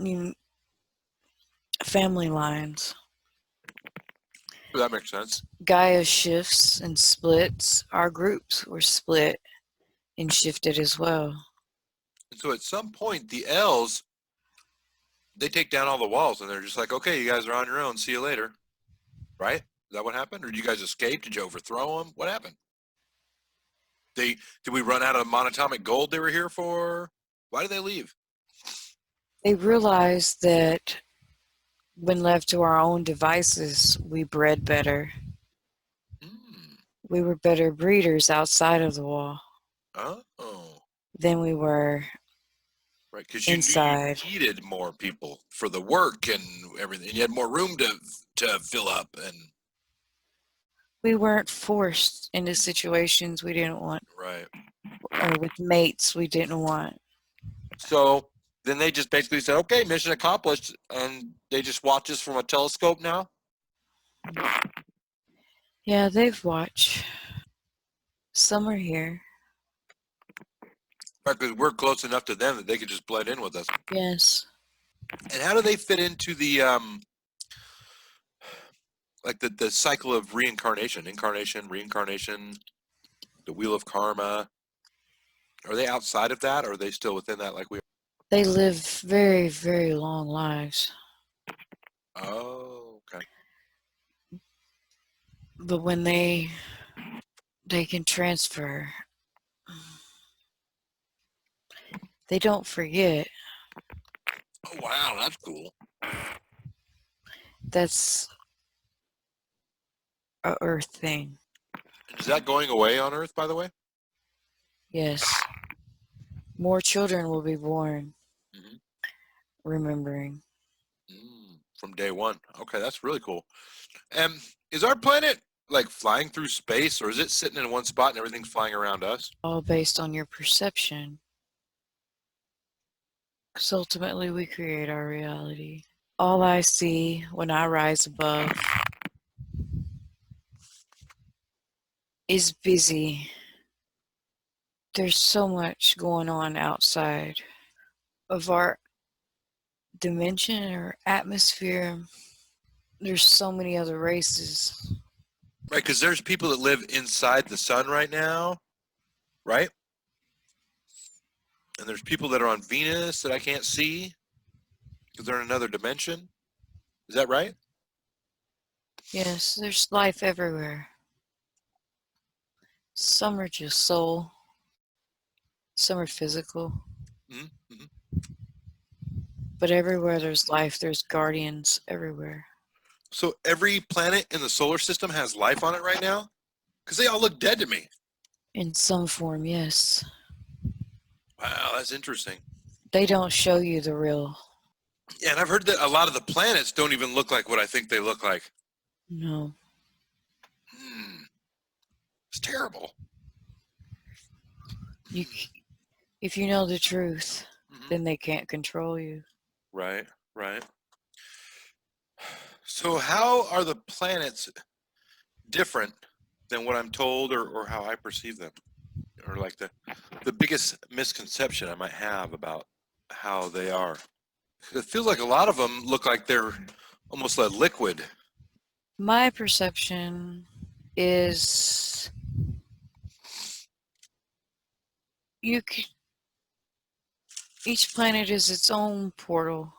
family lines. So that makes sense. Gaia shifts and splits. Our groups were split and shifted as well. And so at some point, the L's, they take down all the walls, and they're just like, okay, you guys are on your own. See you later. Right? Is that what happened? Or did you guys escape? Did you overthrow them? What happened? Did we run out of monatomic gold they were here for? Why did they leave? They realized that when left to our own devices, we bred better. Hmm. We were better breeders outside of the wall Oh, than we were right. Because you knew inside. you needed more people for the work and everything. And you had more room to fill up. And We weren't forced into situations we didn't want, right. or with mates we didn't want. So then they just basically said, okay, mission accomplished, and they just watch us from a telescope now. Yeah, they've watched. Some are here. Right, because we're close enough to them that they could just blend in with us. Yes. And how do they fit into the like the cycle of reincarnation, incarnation, reincarnation, the wheel of karma? Are they outside of that, or are they still within that like we are? They live very, very long lives. Oh, okay. But when they can transfer, they don't forget. Oh, wow, that's cool. That's a Earth thing. Is that going away on Earth, by the way? Yes. More children will be born Mm-hmm. remembering. From day one. Okay, that's really cool. And is our planet like flying through space, or is it sitting in one spot and everything's flying around us? All based on your perception. Because ultimately we create our reality. All I see when I rise above is busy. There's so much going on outside of our dimension or atmosphere. There's so many other races. Right, because there's people that live inside the sun right now, right? And there's people that are on Venus that I can't see because they're in another dimension. Is that right? Yes, there's life everywhere. Some are just soul, some are physical. Mm-hmm. Mm-hmm. But everywhere there's life, there's guardians everywhere. So every planet in the solar system has life on it right now? Because they all look dead to me. In some form, yes. Wow, that's interesting. They don't show you the real. Yeah, and I've heard that a lot of the planets don't even look like what I think they look like. No. It's terrible. You, if you know the truth, Mm-hmm. then they can't control you. Right, right. So how are the planets different than what I'm told or how I perceive them? Or like the biggest misconception I might have about how they are. It feels like a lot of them look like they're almost like liquid. My perception is you c each planet is its own portal,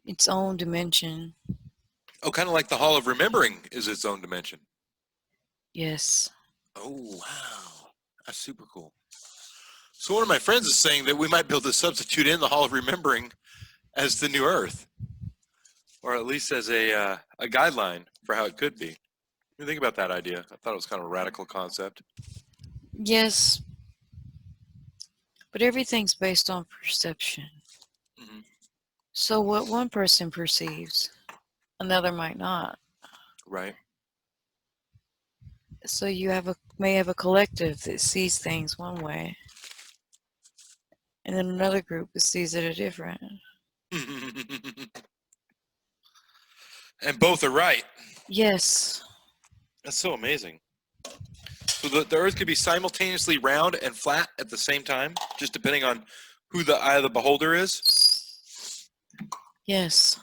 its own dimension. Oh, kind of like the Hall of Remembering is its own dimension. Yes. Oh, wow. That's super cool. So one of my friends is saying that we might be able to substitute in the Hall of Remembering as the new Earth, or at least as a guideline for how it could be. What do you think about that idea? I thought it was kind of a radical concept. Yes, but everything's based on perception. Mm-hmm. So what one person perceives, another might not. Right. So you may have a collective that sees things one way, and then another group that sees it a different. And both are right. Yes. That's so amazing. So the Earth could be simultaneously round and flat at the same time, just depending on who the eye of the beholder is. Yes.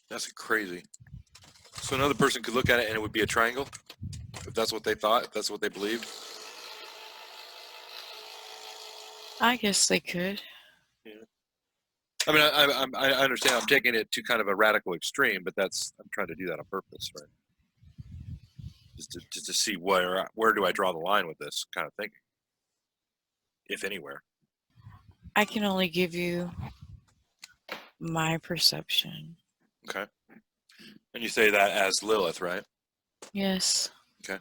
That's crazy. So another person could look at it and it would be a triangle, if that's what they thought, if that's what they believed. I guess they could. Yeah. I mean, I understand. I'm taking it to kind of a radical extreme, but I'm trying to do that on purpose, right? Just to see where do I draw the line with this kind of thinking, if anywhere. I can only give you my perception. Okay. And you say that as Lilith, right? Yes. Okay.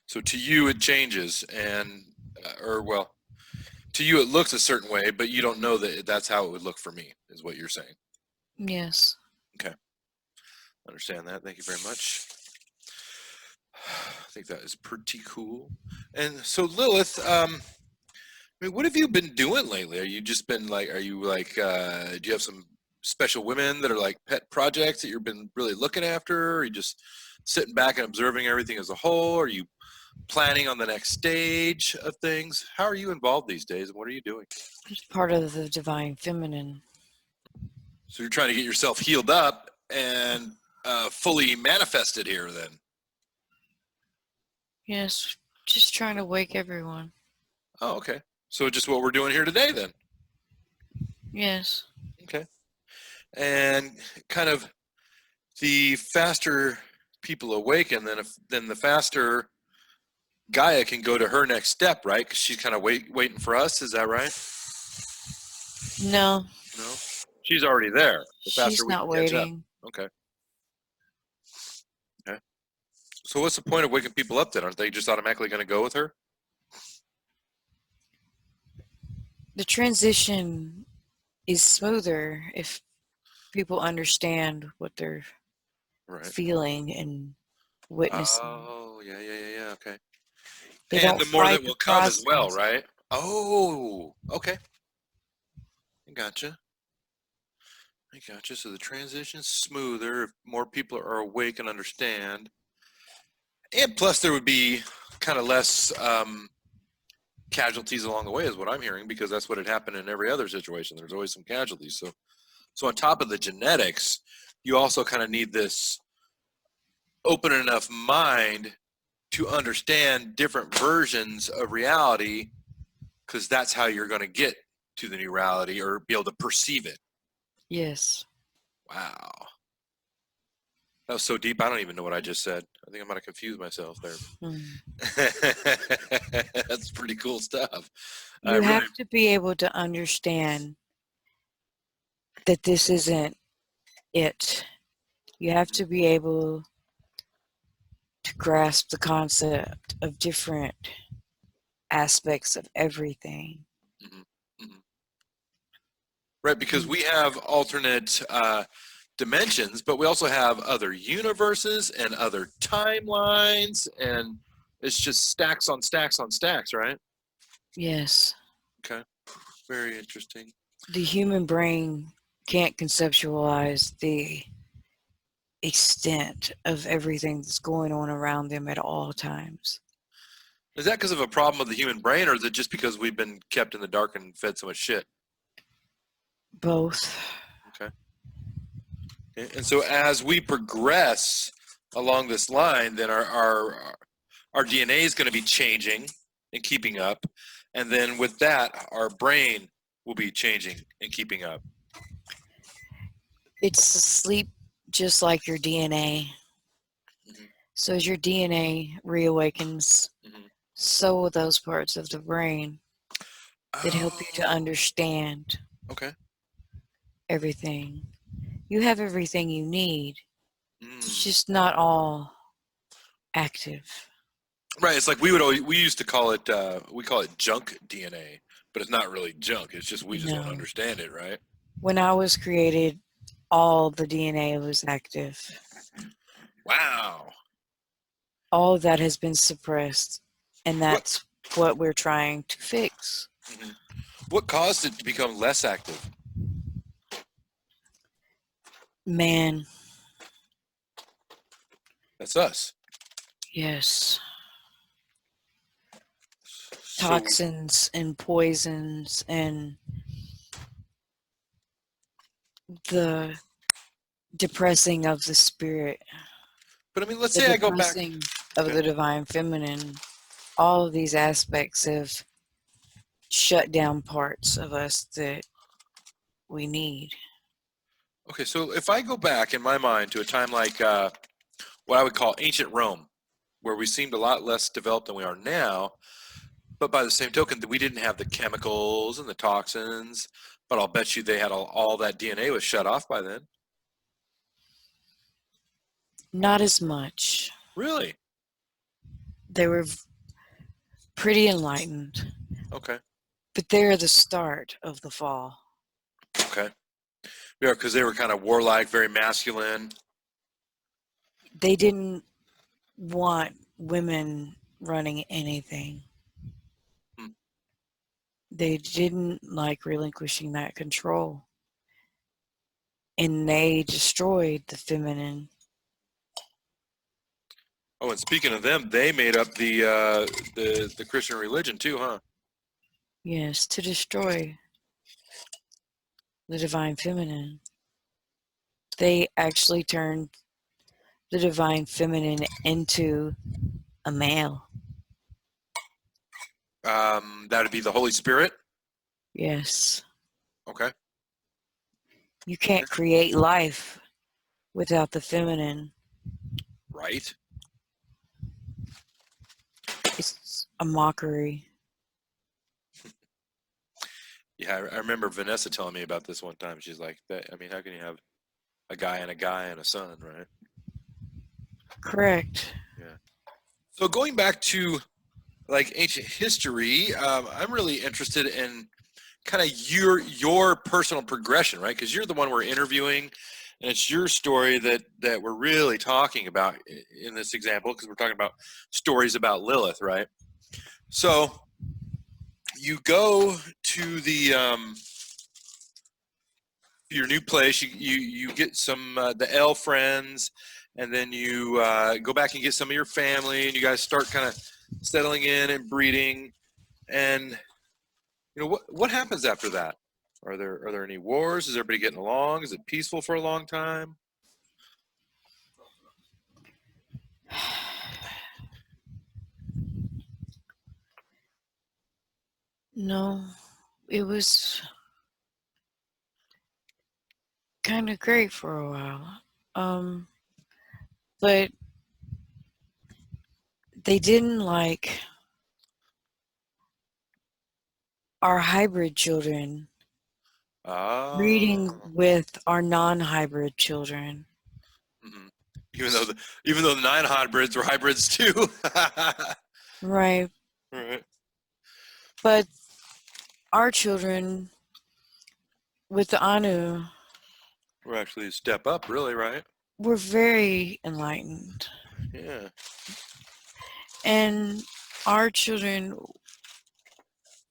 So to you it changes, and to you it looks a certain way, but you don't know that that's how it would look for me, is what you're saying. Yes. Okay. Understand that. Thank you very much. I think that is pretty cool. And so Lilith, I mean, what have you been doing lately? Are you do you have some special women that are like pet projects that you've been really looking after? Or are you just sitting back and observing everything as a whole? Are you planning on the next stage of things? How are you involved these days and what are you doing? It's part of the divine feminine. So you're trying to get yourself healed up and fully manifested here then? Yes. Just trying to wake everyone. Oh, okay. So just what we're doing here today then? Yes. Okay. And kind of the faster people awaken, then the faster Gaia can go to her next step, right? Because she's kind of waiting for us. Is that right? No, No, she's already there. The faster she's we not can catch up. waiting. Okay. Okay. So what's the point of waking people up then? Aren't they just automatically going to go with her? The transition is smoother if people understand what they're Right. feeling and witnessing. Oh, yeah. Okay. They And don't the more that fight the will come as well, process. right? Oh, okay. I gotcha. So the transition's smoother if more people are awake and understand. And plus, there would be kind of less casualties along the way, is what I'm hearing, because that's what had happened in every other situation. There's always some casualties. So on top of the genetics, you also kind of need this open enough mind to understand different versions of reality, because that's how you're going to get to the new reality or be able to perceive it. Yes. Wow. That was so deep, I don't even know what I just said. I think I might have confused myself there. That's pretty cool stuff. You have to be able to understand that this isn't it. You have to be able to grasp the concept of different aspects of everything. Right, because we have alternate dimensions, but we also have other universes and other timelines, and it's just stacks on stacks on stacks, right? Yes. Okay, very interesting. The human brain can't conceptualize the extent of everything that's going on around them at all times. Is that because of a problem of the human brain, or is it just because we've been kept in the dark and fed so much shit? Both. Okay. And so as we progress along this line, then our DNA is going to be changing and keeping up. And then with that, our brain will be changing and keeping up. It's asleep just like your DNA. Mm-hmm. So as your DNA reawakens, so will those parts of the brain that help you to understand everything. You have everything you need. It's just not all active. Right. It's like we used to call it we call it junk DNA, but it's not really junk. It's just we just don't understand it, right? When I was created, all the DNA was active. Wow. All of that has been suppressed, and that's what we're trying to fix. What caused it to become less active? Man. That's us. Yes. Toxins and poisons and the depressing of the spirit. But I mean, let's say I go back of the divine feminine. All of these aspects have shut down parts of us that we need. Okay, so if I go back in my mind to a time like what I would call ancient Rome, where we seemed a lot less developed than we are now, but by the same token, we didn't have the chemicals and the toxins, but I'll bet you they had all that DNA was shut off by then. Not as much. Really? They were pretty enlightened. Okay. But they're the start of the fall. Okay. Yeah, because they were kind of warlike, very masculine. They didn't want women running anything. They didn't like relinquishing that control. And they destroyed the feminine. Oh, and speaking of them, they made up the Christian religion too, huh? Yes, to destroy the divine feminine. They actually turned the divine feminine into a male. That would be the Holy Spirit? Yes. Okay. You can't create life without the feminine. Right? It's a mockery. Yeah, I remember Vanessa telling me about this one time. She's like, "That I mean, how can you have a guy and a son, right?" Correct. Yeah. So going back to like ancient history, I'm really interested in kind of your personal progression, right? Because you're the one we're interviewing, and it's your story that we're really talking about in this example, because we're talking about stories about Lilith, right? So you go to your new place. You get some the L friends, and then you go back and get some of your family, and you guys start kind of settling in and breeding. And what happens after that? Are there any wars? Is everybody getting along? Is it peaceful for a long time? No, it was kind of great for a while. But they didn't like our hybrid children breeding Oh, with our non-hybrid children. mhm. Even though the nine hybrids were hybrids too. Right. Right. But our children with the Anu We're actually a step up, really, right? were very enlightened. Yeah. And our children,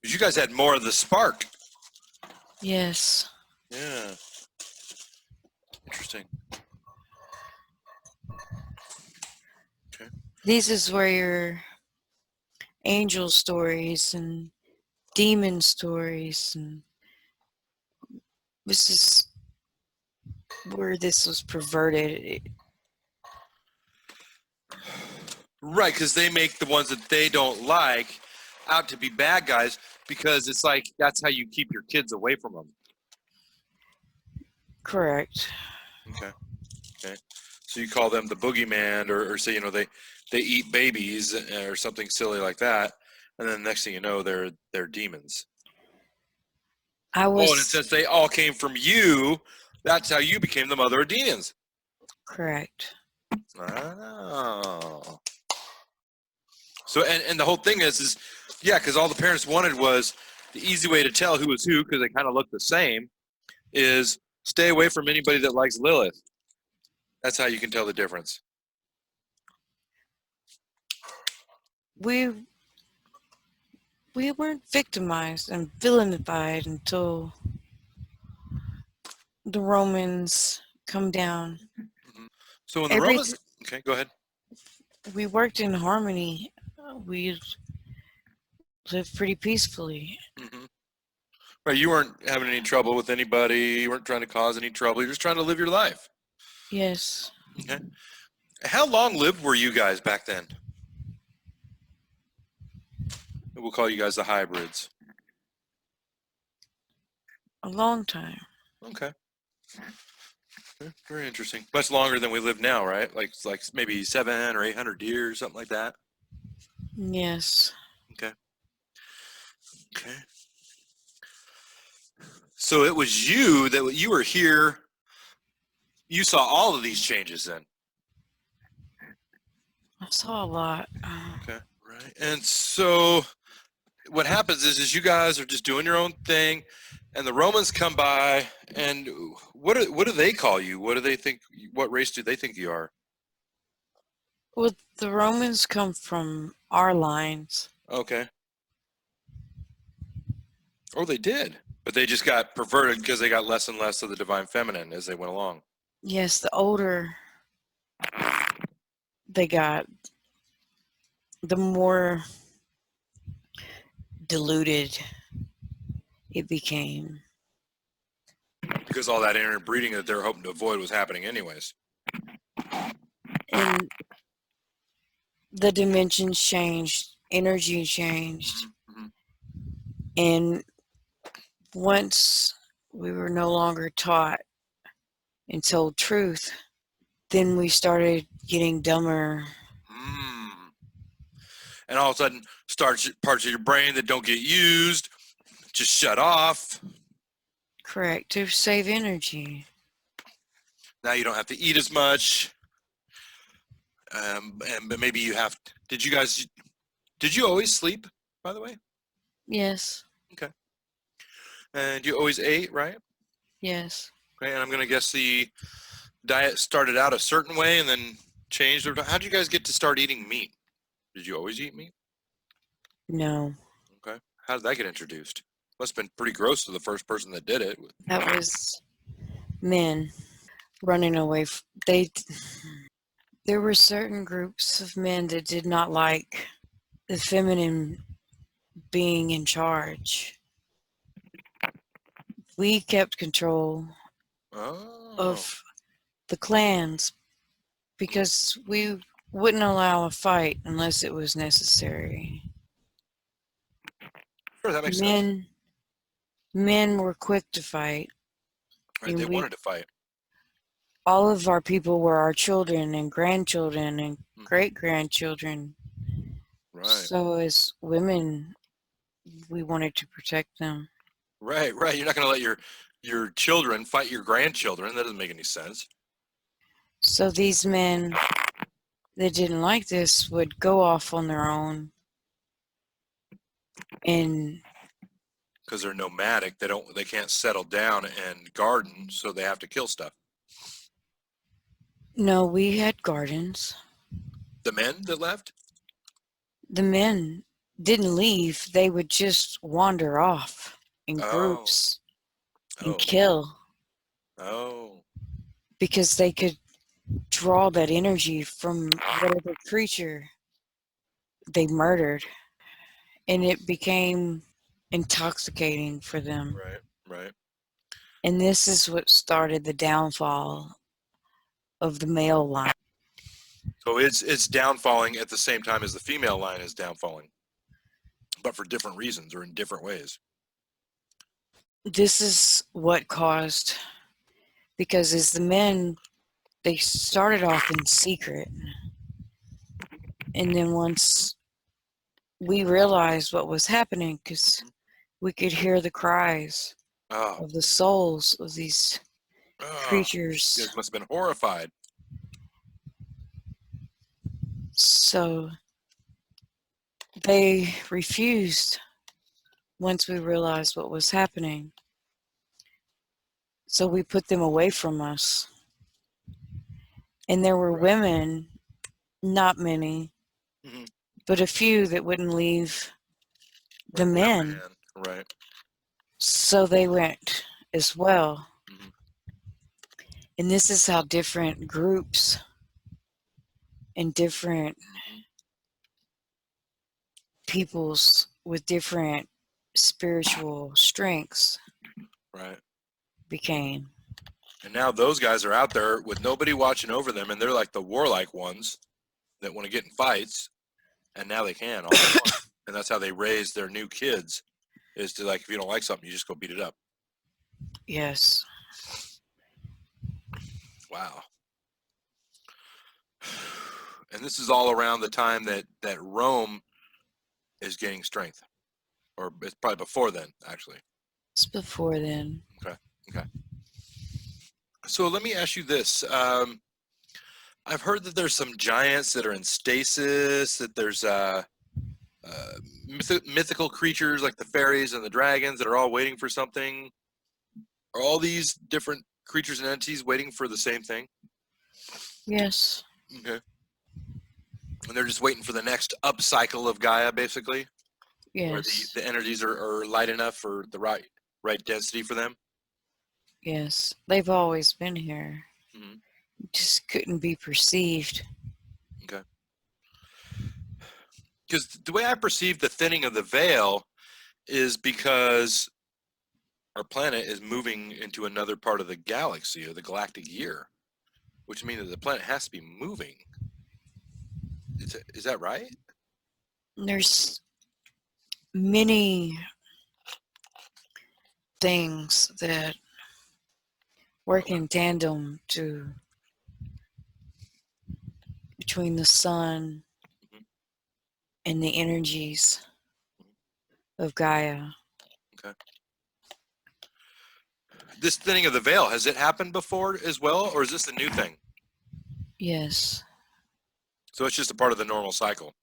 Because you guys had more of the spark. yes, Yeah. Interesting. Okay. this is where your angel stories and demon stories, and this is where this was perverted. Right, because they make the ones that they don't like out to be bad guys, because it's like that's how you keep your kids away from them. Correct. Okay. Okay. So you call them the boogeyman, or say they eat babies or something silly like that, and then next thing you know they're demons. I Oh, and was since they all came from you, that's how you became the mother of demons. correct. Oh. So and the whole thing is yeah, because all the parents wanted was the easy way to tell who was who, because they kind of look the same, is stay away from anybody that likes Lilith. That's how you can tell the difference. We we weren't victimized and villainified until the Romans come down. Mm-hmm. So when the Romans, Everything okay, go ahead. we worked in harmony. We lived pretty peacefully. Mm-hmm. Right, you weren't having any trouble with anybody. You weren't trying to cause any trouble. You're just trying to live your life. Yes, Okay. How long lived were you guys back then? We'll call you guys the hybrids. a long time. Okay. Very interesting. Much longer than we live now, right? Like maybe 700 or 800 years, something like that. Yes, Okay. Okay. So it was you that you were here. You saw all of these changes then. I saw a lot. Okay. Right. And so what happens is you guys are just doing your own thing, and the Romans come by, and what do they call you? What do they think? What race do they think you are? Well, the Romans come from our lines. Okay. Oh, they did, but they just got perverted because they got less and less of the divine feminine as they went along. Yes, the older they got, the more diluted it became. Because all that interbreeding that they're hoping to avoid was happening anyways. And the dimensions changed, energy changed. Mm-hmm. And once we were no longer taught and told truth, Then we started getting dumber. And all of a sudden, parts of your brain that don't get used just shut off. Correct, to save energy. Now you don't have to eat as much. But maybe you have. Did you always sleep, by the way? Yes, Okay. And you always ate, right? yes. Okay. And I'm going to guess the diet started out a certain way and then changed. How did you guys get to start eating meat? Did you always eat meat? No, Okay. How did that get introduced? Must have been pretty gross to the first person that did it. that was men running away. There were certain groups of men that did not like the feminine being in charge. We kept control Oh. of the clans because we wouldn't allow a fight unless it was necessary. Sure, that makes sense. Men were quick to fight, Right, they and wanted to fight. all of our people were our children and grandchildren and Mhm. great grandchildren. Right. So as women, we wanted to protect them. Right. You're not going to let your children fight your grandchildren. That doesn't make any sense. So these men that didn't like this would go off on their own, and Because they're nomadic, they can't settle down and garden, so they have to kill stuff. no, we had gardens. The men that left? The men didn't leave, they would just wander off in Oh. groups and Oh. kill Oh. because they could draw that energy from whatever creature they murdered, and it became intoxicating for them. Right. And this is what started the downfall of the male line. So it's downfalling at the same time as the female line is downfalling, but for different reasons or in different ways. This is what caused, because as the men, they started off in secret, and then once we realized what was happening, because we could hear the cries Oh. of the souls of these creatures. You guys must have been horrified. So they refused once we realized what was happening. So we put them away from us. And there were women, not many, but a few that wouldn't leave the men. Right. So they went as well. And this is how different groups and different peoples with different spiritual strengths became. And now those guys are out there with nobody watching over them, and they're like the warlike ones that want to get in fights, and now they can all they want. And that's how they raise their new kids, is to, like, if you don't like something, you just go beat it up. Yes. Wow. And this is all around the time that Rome is gaining strength, or it's probably before then, actually. It's before then. Okay. So let me ask you this. I've heard that there's some giants that are in stasis, that there's mythical creatures like the fairies and the dragons that are all waiting for something. Are all these different creatures and entities waiting for the same thing? Yes. Okay. And they're just waiting for the next upcycle of Gaia, basically? Yes. Where the energies are light enough for the right density for them? Yes. They've always been here. Just couldn't be perceived. Okay. Because the way I perceive the thinning of the veil is because our planet is moving into another part of the galaxy or the galactic year, which means that the planet has to be moving. Is that right? There's many things that work in tandem to between the sun Mhm. and the energies of Gaia. Okay. This thinning of the veil, has it happened before as well, or is this a new thing? Yes, So it's just a part of the normal cycle.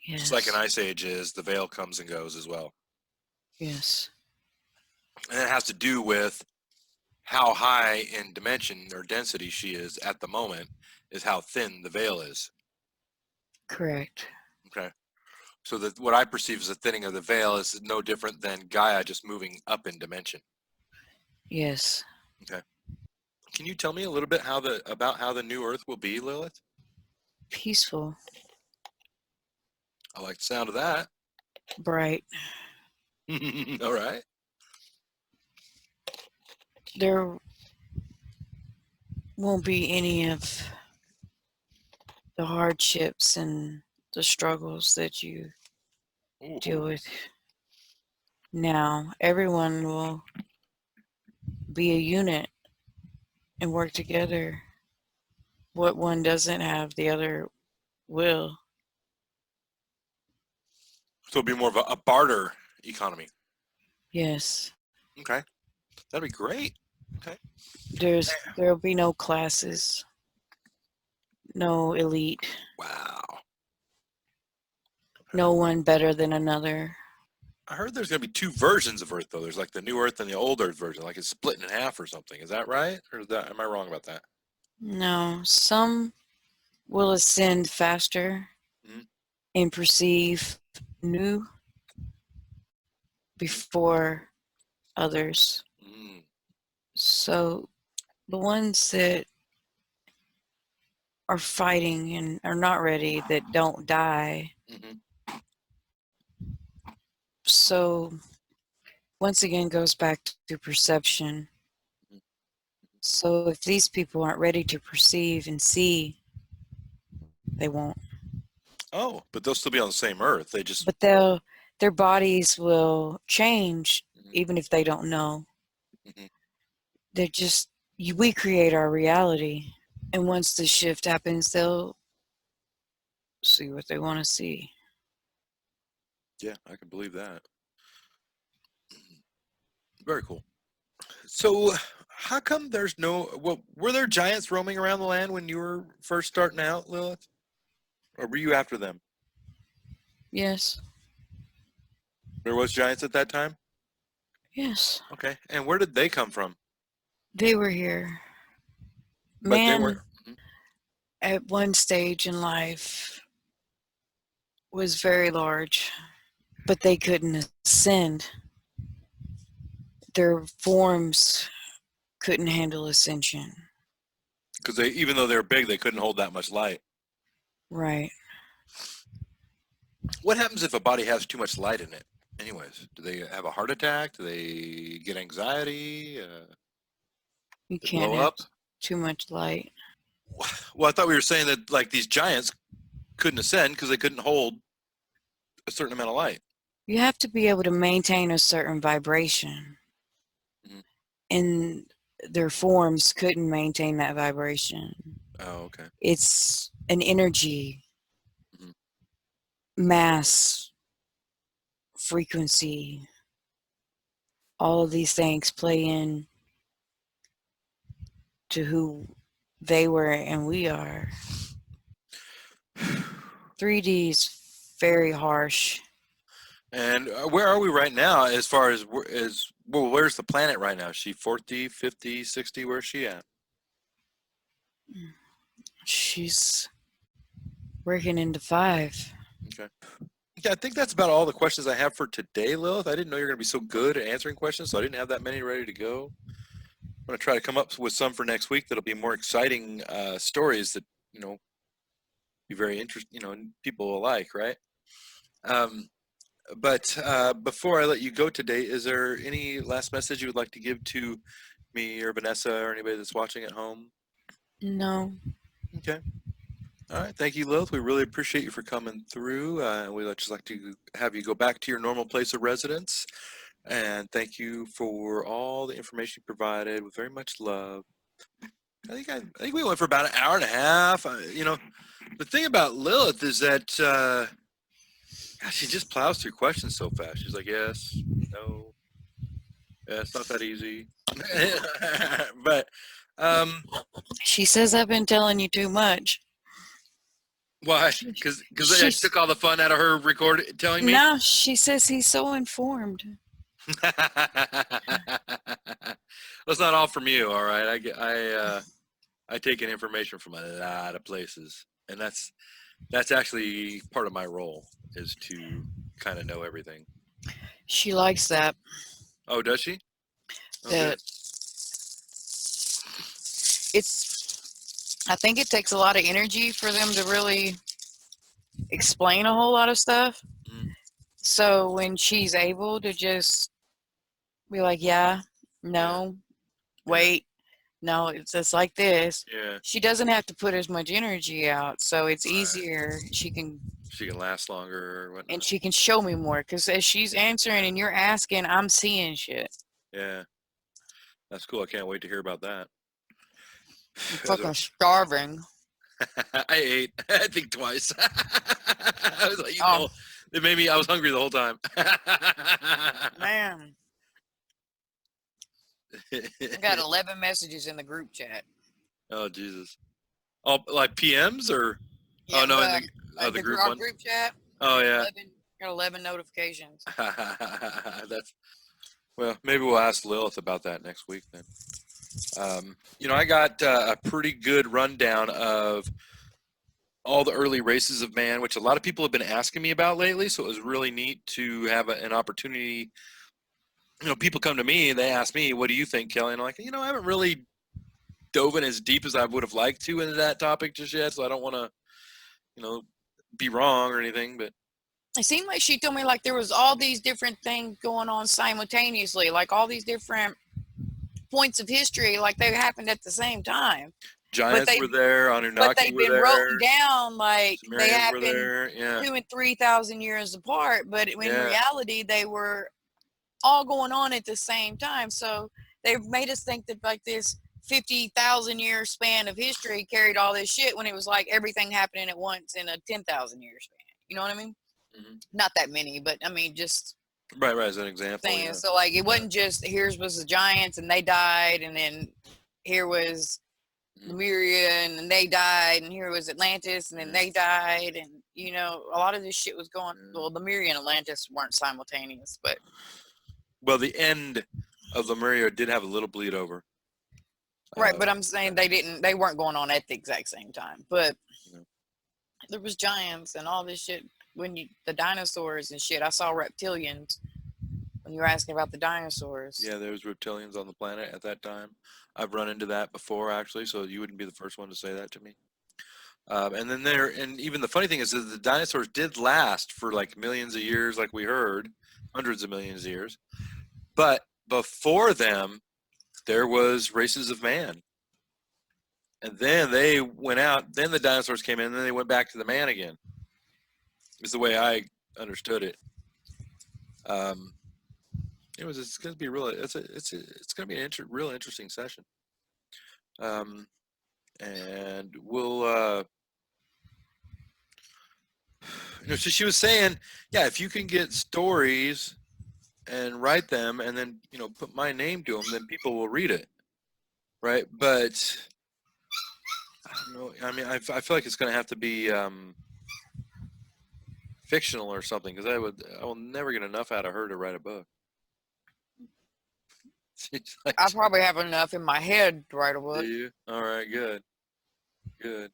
Just like an yes, ice age is, the veil comes and goes as well. yes, And it has to do with how high in dimension or density she is at the moment is how thin the veil is. correct. Okay. So that what I perceive as a thinning of the veil is no different than Gaia just moving up in dimension. Yes, Okay. Can you tell me a little bit about how the new Earth will be, Lilith? peaceful, I like the sound of that. bright. All right. There won't be any of the hardships and the struggles that you Ooh. deal with now. Everyone will be a unit and work together. What one doesn't have, the other will. So it'll be more of a barter economy. Yes. Okay. That'd be great. Okay. There'll be no classes, no elite, Wow. no one better than another. I heard there's going to be two versions of Earth, though. There's like the new Earth and the old Earth version, like it's split in half or something. Is that right? Or is that, am I wrong about that? No, some will ascend faster Mhm. and perceive new before others. Mm. So the ones that are fighting and are not ready, that don't die. Hmm. So once again goes back to perception. So if these people aren't ready to perceive and see, they won't. Oh, but they'll still be on the same Earth. They just. But their bodies will change even if they don't know. Mhm. They're just we create our reality. And once the shift happens, they'll see what they want to see. Yeah, I can believe that. Very cool. So, how come there's no? Well, were there giants roaming around the land when you were first starting out, Lilith, or were you after them? Yes. There was giants at that time. Yes. Okay, and where did they come from? They were here. But they weren't. Man, at one stage in life, was very large, but they couldn't ascend. Their forms couldn't handle ascension. Because they, even though they were big, they couldn't hold that much light. Right. What happens if a body has too much light in it? Anyways, do they have a heart attack? Do they get anxiety? You They can't blow have up? too much light. Well, I thought we were saying that like these giants couldn't ascend because they couldn't hold a certain amount of light. You have to be able to maintain a certain vibration. Mhm. And their forms couldn't maintain that vibration. Oh, okay. It's an energy, Mhm. mass, frequency. All of these things play in to who they were and we are. 3D is very harsh. And where are we right now as far as well, where's the planet right now? Is she 40, 50, 60? Where's she at? She's working into 5. Okay. Yeah, I think that's about all the questions I have for today, Lilith. I didn't know you were going to be so good at answering questions, so I didn't have that many ready to go. I'm going to try to come up with some for next week that'll be more exciting stories that, be very interesting, people will like, right? Um, but before I let you go today, is there any last message you would like to give to me or Vanessa or anybody that's watching at home? No. Okay. All right. Thank you, Lilith. We really appreciate you for coming through. We'd just like to have you go back to your normal place of residence. And thank you for all the information you provided with very much love. I think we went for about an hour and a half. You know, the thing about Lilith is that gosh, she just plows through questions so fast. She's like, yes, no, yeah, it's not that easy. But She says I've been telling you too much. why? Because I took all the fun out of her telling me. No, she says he's so informed. Well, it's not all from you, all right. I take in information from a lot of places, and that's actually part of my role is to kind of know everything. She likes that. Oh, does she? That I think it takes a lot of energy for them to really explain a whole lot of stuff. Mm-hmm. So when she's able to just be like, yeah, no, wait, no, it's just like this. Yeah. She doesn't have to put as much energy out, so it's easier. She can last longer or whatnot. And she can show me more, because as she's answering and you're asking, I'm seeing shit. Yeah. That's cool. I can't wait to hear about that. I'm fucking starving. I ate, I think twice. I was like, it made me, I was hungry the whole time. Man. I got 11 messages in the group chat. Oh, Jesus. Oh, like PMs or? Yeah, oh, no, in the group one? Group chat. Oh, yeah. Got 11 notifications. Well, maybe we'll ask Lilith about that next week then. You know, I got a pretty good rundown of all the early races of man, which a lot of people have been asking me about lately. So it was really neat to have an opportunity. You know, people come to me and they ask me, what do you think, Kelly? And I'm like, you know, I haven't really dove in as deep as I would have liked to into that topic just yet. So I don't want to, you know, be wrong or anything, but. It seemed like she told me like there was all these different things going on simultaneously, like all these different points of history, like they happened at the same time. Giants were there, Annunaki but they've been written down like Sumerians they happened there, 2,000 and 3,000 years apart, but in reality they were all going on at the same time. So they've made us think that like this 50,000 year span of history carried all this shit when it was like everything happening at once in a 10,000 year span. You know what I mean? Mm-hmm. Not that many, but I mean just right as an example. Yeah. So like it wasn't just here's was the giants and they died, and then here was Nubiru and they died, and here was Atlantis and then they died, and you know a lot of this shit was going. Well, Nubiru and Atlantis weren't simultaneous, but well, the end of Lemuria did have a little bleed over. Right, but I'm saying they weren't going on at the exact same time. But there was giants and all this shit the dinosaurs and shit. I saw reptilians when you were asking about the dinosaurs. Yeah, there was reptilians on the planet at that time. I've run into that before, actually, so you wouldn't be the first one to say that to me. And even the funny thing is that the dinosaurs did last for like millions of years, like we heard, hundreds of millions of years. But before them, there was races of man. And then they went out, then the dinosaurs came in, and then they went back to the man again. Is the way I understood it. It's going to be really, it's going to be real interesting session. And we'll, so she was saying, yeah, if you can get stories and write them and then, put my name to them, then people will read it. Right. But I don't know. I mean, I feel like it's going to have to be fictional or something, because I will never get enough out of her to write a book. Like, I probably have enough in my head to write a book. Do you? All right, good. Because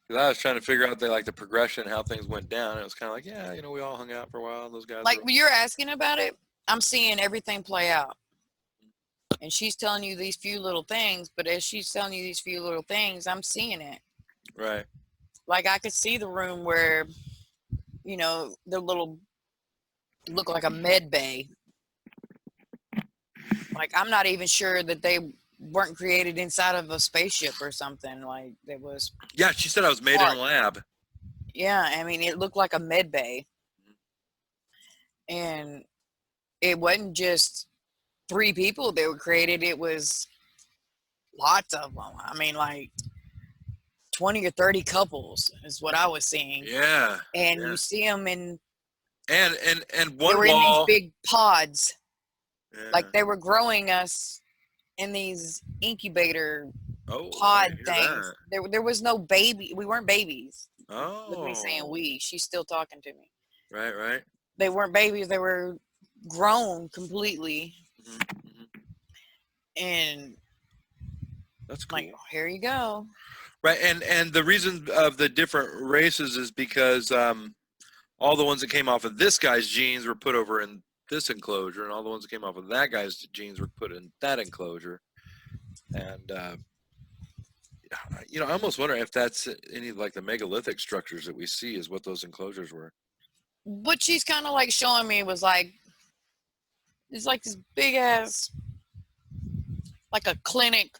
I was trying to figure out the progression, how things went down. And it was kind of like, yeah, we all hung out for a while. And those guys. Like when you're asking about it, I'm seeing everything play out. And she's telling you these few little things, but as she's telling you these few little things, I'm seeing it. Right. Like I could see the room where, the little look like a med bay. Like I'm not even sure that they weren't created inside of a spaceship or something. Like it was. Yeah, she said I was made in a lab. Yeah, I mean it looked like a med bay, and it wasn't just 3 people that were created. It was lots of them. I mean, like 20 or 30 couples is what I was seeing. Yeah. And yeah. you see them in, And they one were in these wall. big pods. Yeah. Like they were growing us in these incubator Oh, I pod didn't hear things. that. There was no baby. We weren't babies. With me saying Oh. we, she's still talking to me. Right. Right. They weren't babies. They were grown completely. Mm-hmm. And That's cool. like, oh, here you go. Right. And the reason of the different races is because all the ones that came off of this guy's genes were put over in this enclosure, and all the ones that came off of that guy's genes were put in that enclosure. And I almost wonder if that's any like the megalithic structures that we see is what those enclosures were. What she's kind of like showing me was like, it's like this big ass, like a clinic,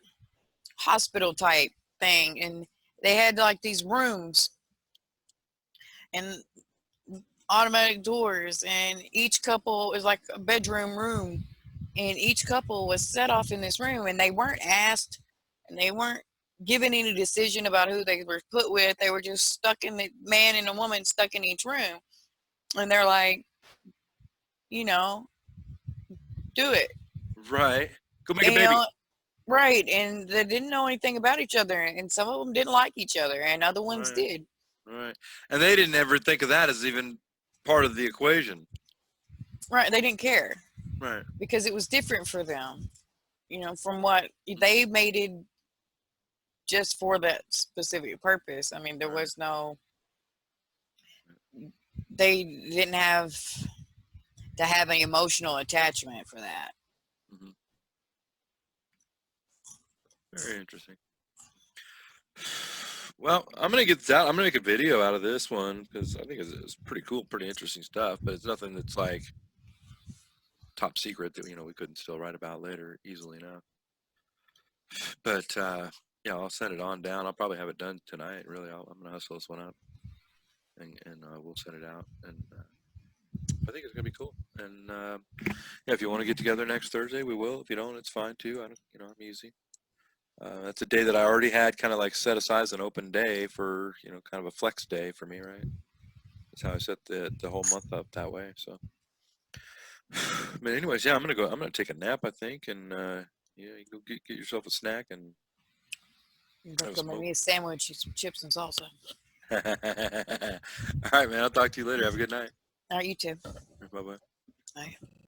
hospital type thing, and they had like these rooms and automatic doors, and each couple is like a bedroom room, and each couple was set off in this room, and they weren't asked, and they weren't given any decision about who they were put with. They were just stuck in the man and a woman stuck in each room, and they're like, you know, do it. Right. Go make a And, baby. right, and they didn't know anything about each other, and some of them didn't like each other, and other ones Right. did. Right. And they didn't ever think of that as even part of the equation. Right, they didn't care Right. because it was different for them, from what they made it just for that specific purpose. I mean, there was no, they didn't have to have an emotional attachment for that. Mm-hmm. Very interesting. Well, I'm gonna get that. I'm gonna make a video out of this one because I think it's pretty cool, pretty interesting stuff. But it's nothing that's like top secret that we couldn't still write about later easily enough. But yeah, I'll send it on down. I'll probably have it done tonight. Really, I'm gonna hustle this one up, and we'll send it out. And I think it's gonna be cool. And yeah, if you want to get together next Thursday, we will. If you don't, it's fine too. I don't, I'm easy. That's a day that I already had kind of like set aside as an open day for kind of a flex day for me, right? That's how I set the whole month up that way. So, but anyways, yeah, I'm gonna take a nap, I think, and yeah, you go get yourself a snack and You have a go make smoke. me a sandwich, some chips and salsa. All right, man. I'll talk to you later. Have a good night. All right, you too. Bye bye. Bye.